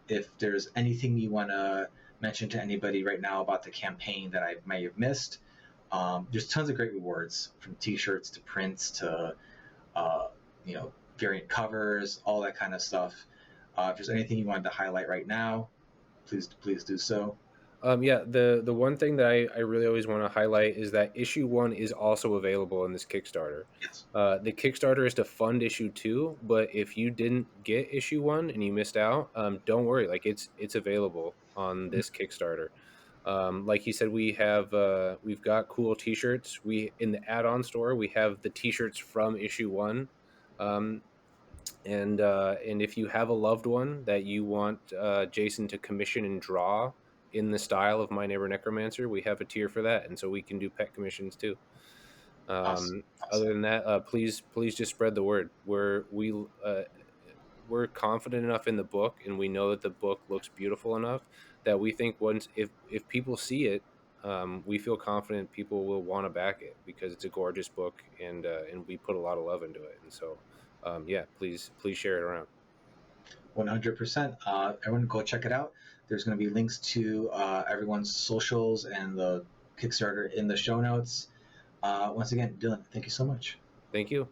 If there's anything you want to mention to anybody right now about the campaign that I may have missed, there's tons of great rewards, from T-shirts to prints to uh, variant covers, all that kind of stuff. If there's anything you wanted to highlight right now, please do so. Yeah, the one thing that I really always want to highlight is that issue 1 is also available in this Kickstarter. Yes. The Kickstarter is to fund issue 2, but if you didn't get issue 1 and you missed out, don't worry. Like, it's available on this Kickstarter. Like he said, we've got cool T-shirts. We in the add-on store we have the T-shirts from issue 1. Um, and if you have a loved one that you want Jason to commission and draw in the style of My Neighbor Necromancer, we have a tier for that, and so we can do pet commissions too. Awesome. Other Awesome. than that, please just spread the word. We're confident enough in the book, and we know that the book looks beautiful enough that we think once if people see it, we feel confident people will want to back it because it's a gorgeous book, and we put a lot of love into it. And so, yeah, please share it around. 100%. Everyone go check it out. There's going to be links to everyone's socials and the Kickstarter in the show notes. Once again, Dylan, thank you so much. Thank you.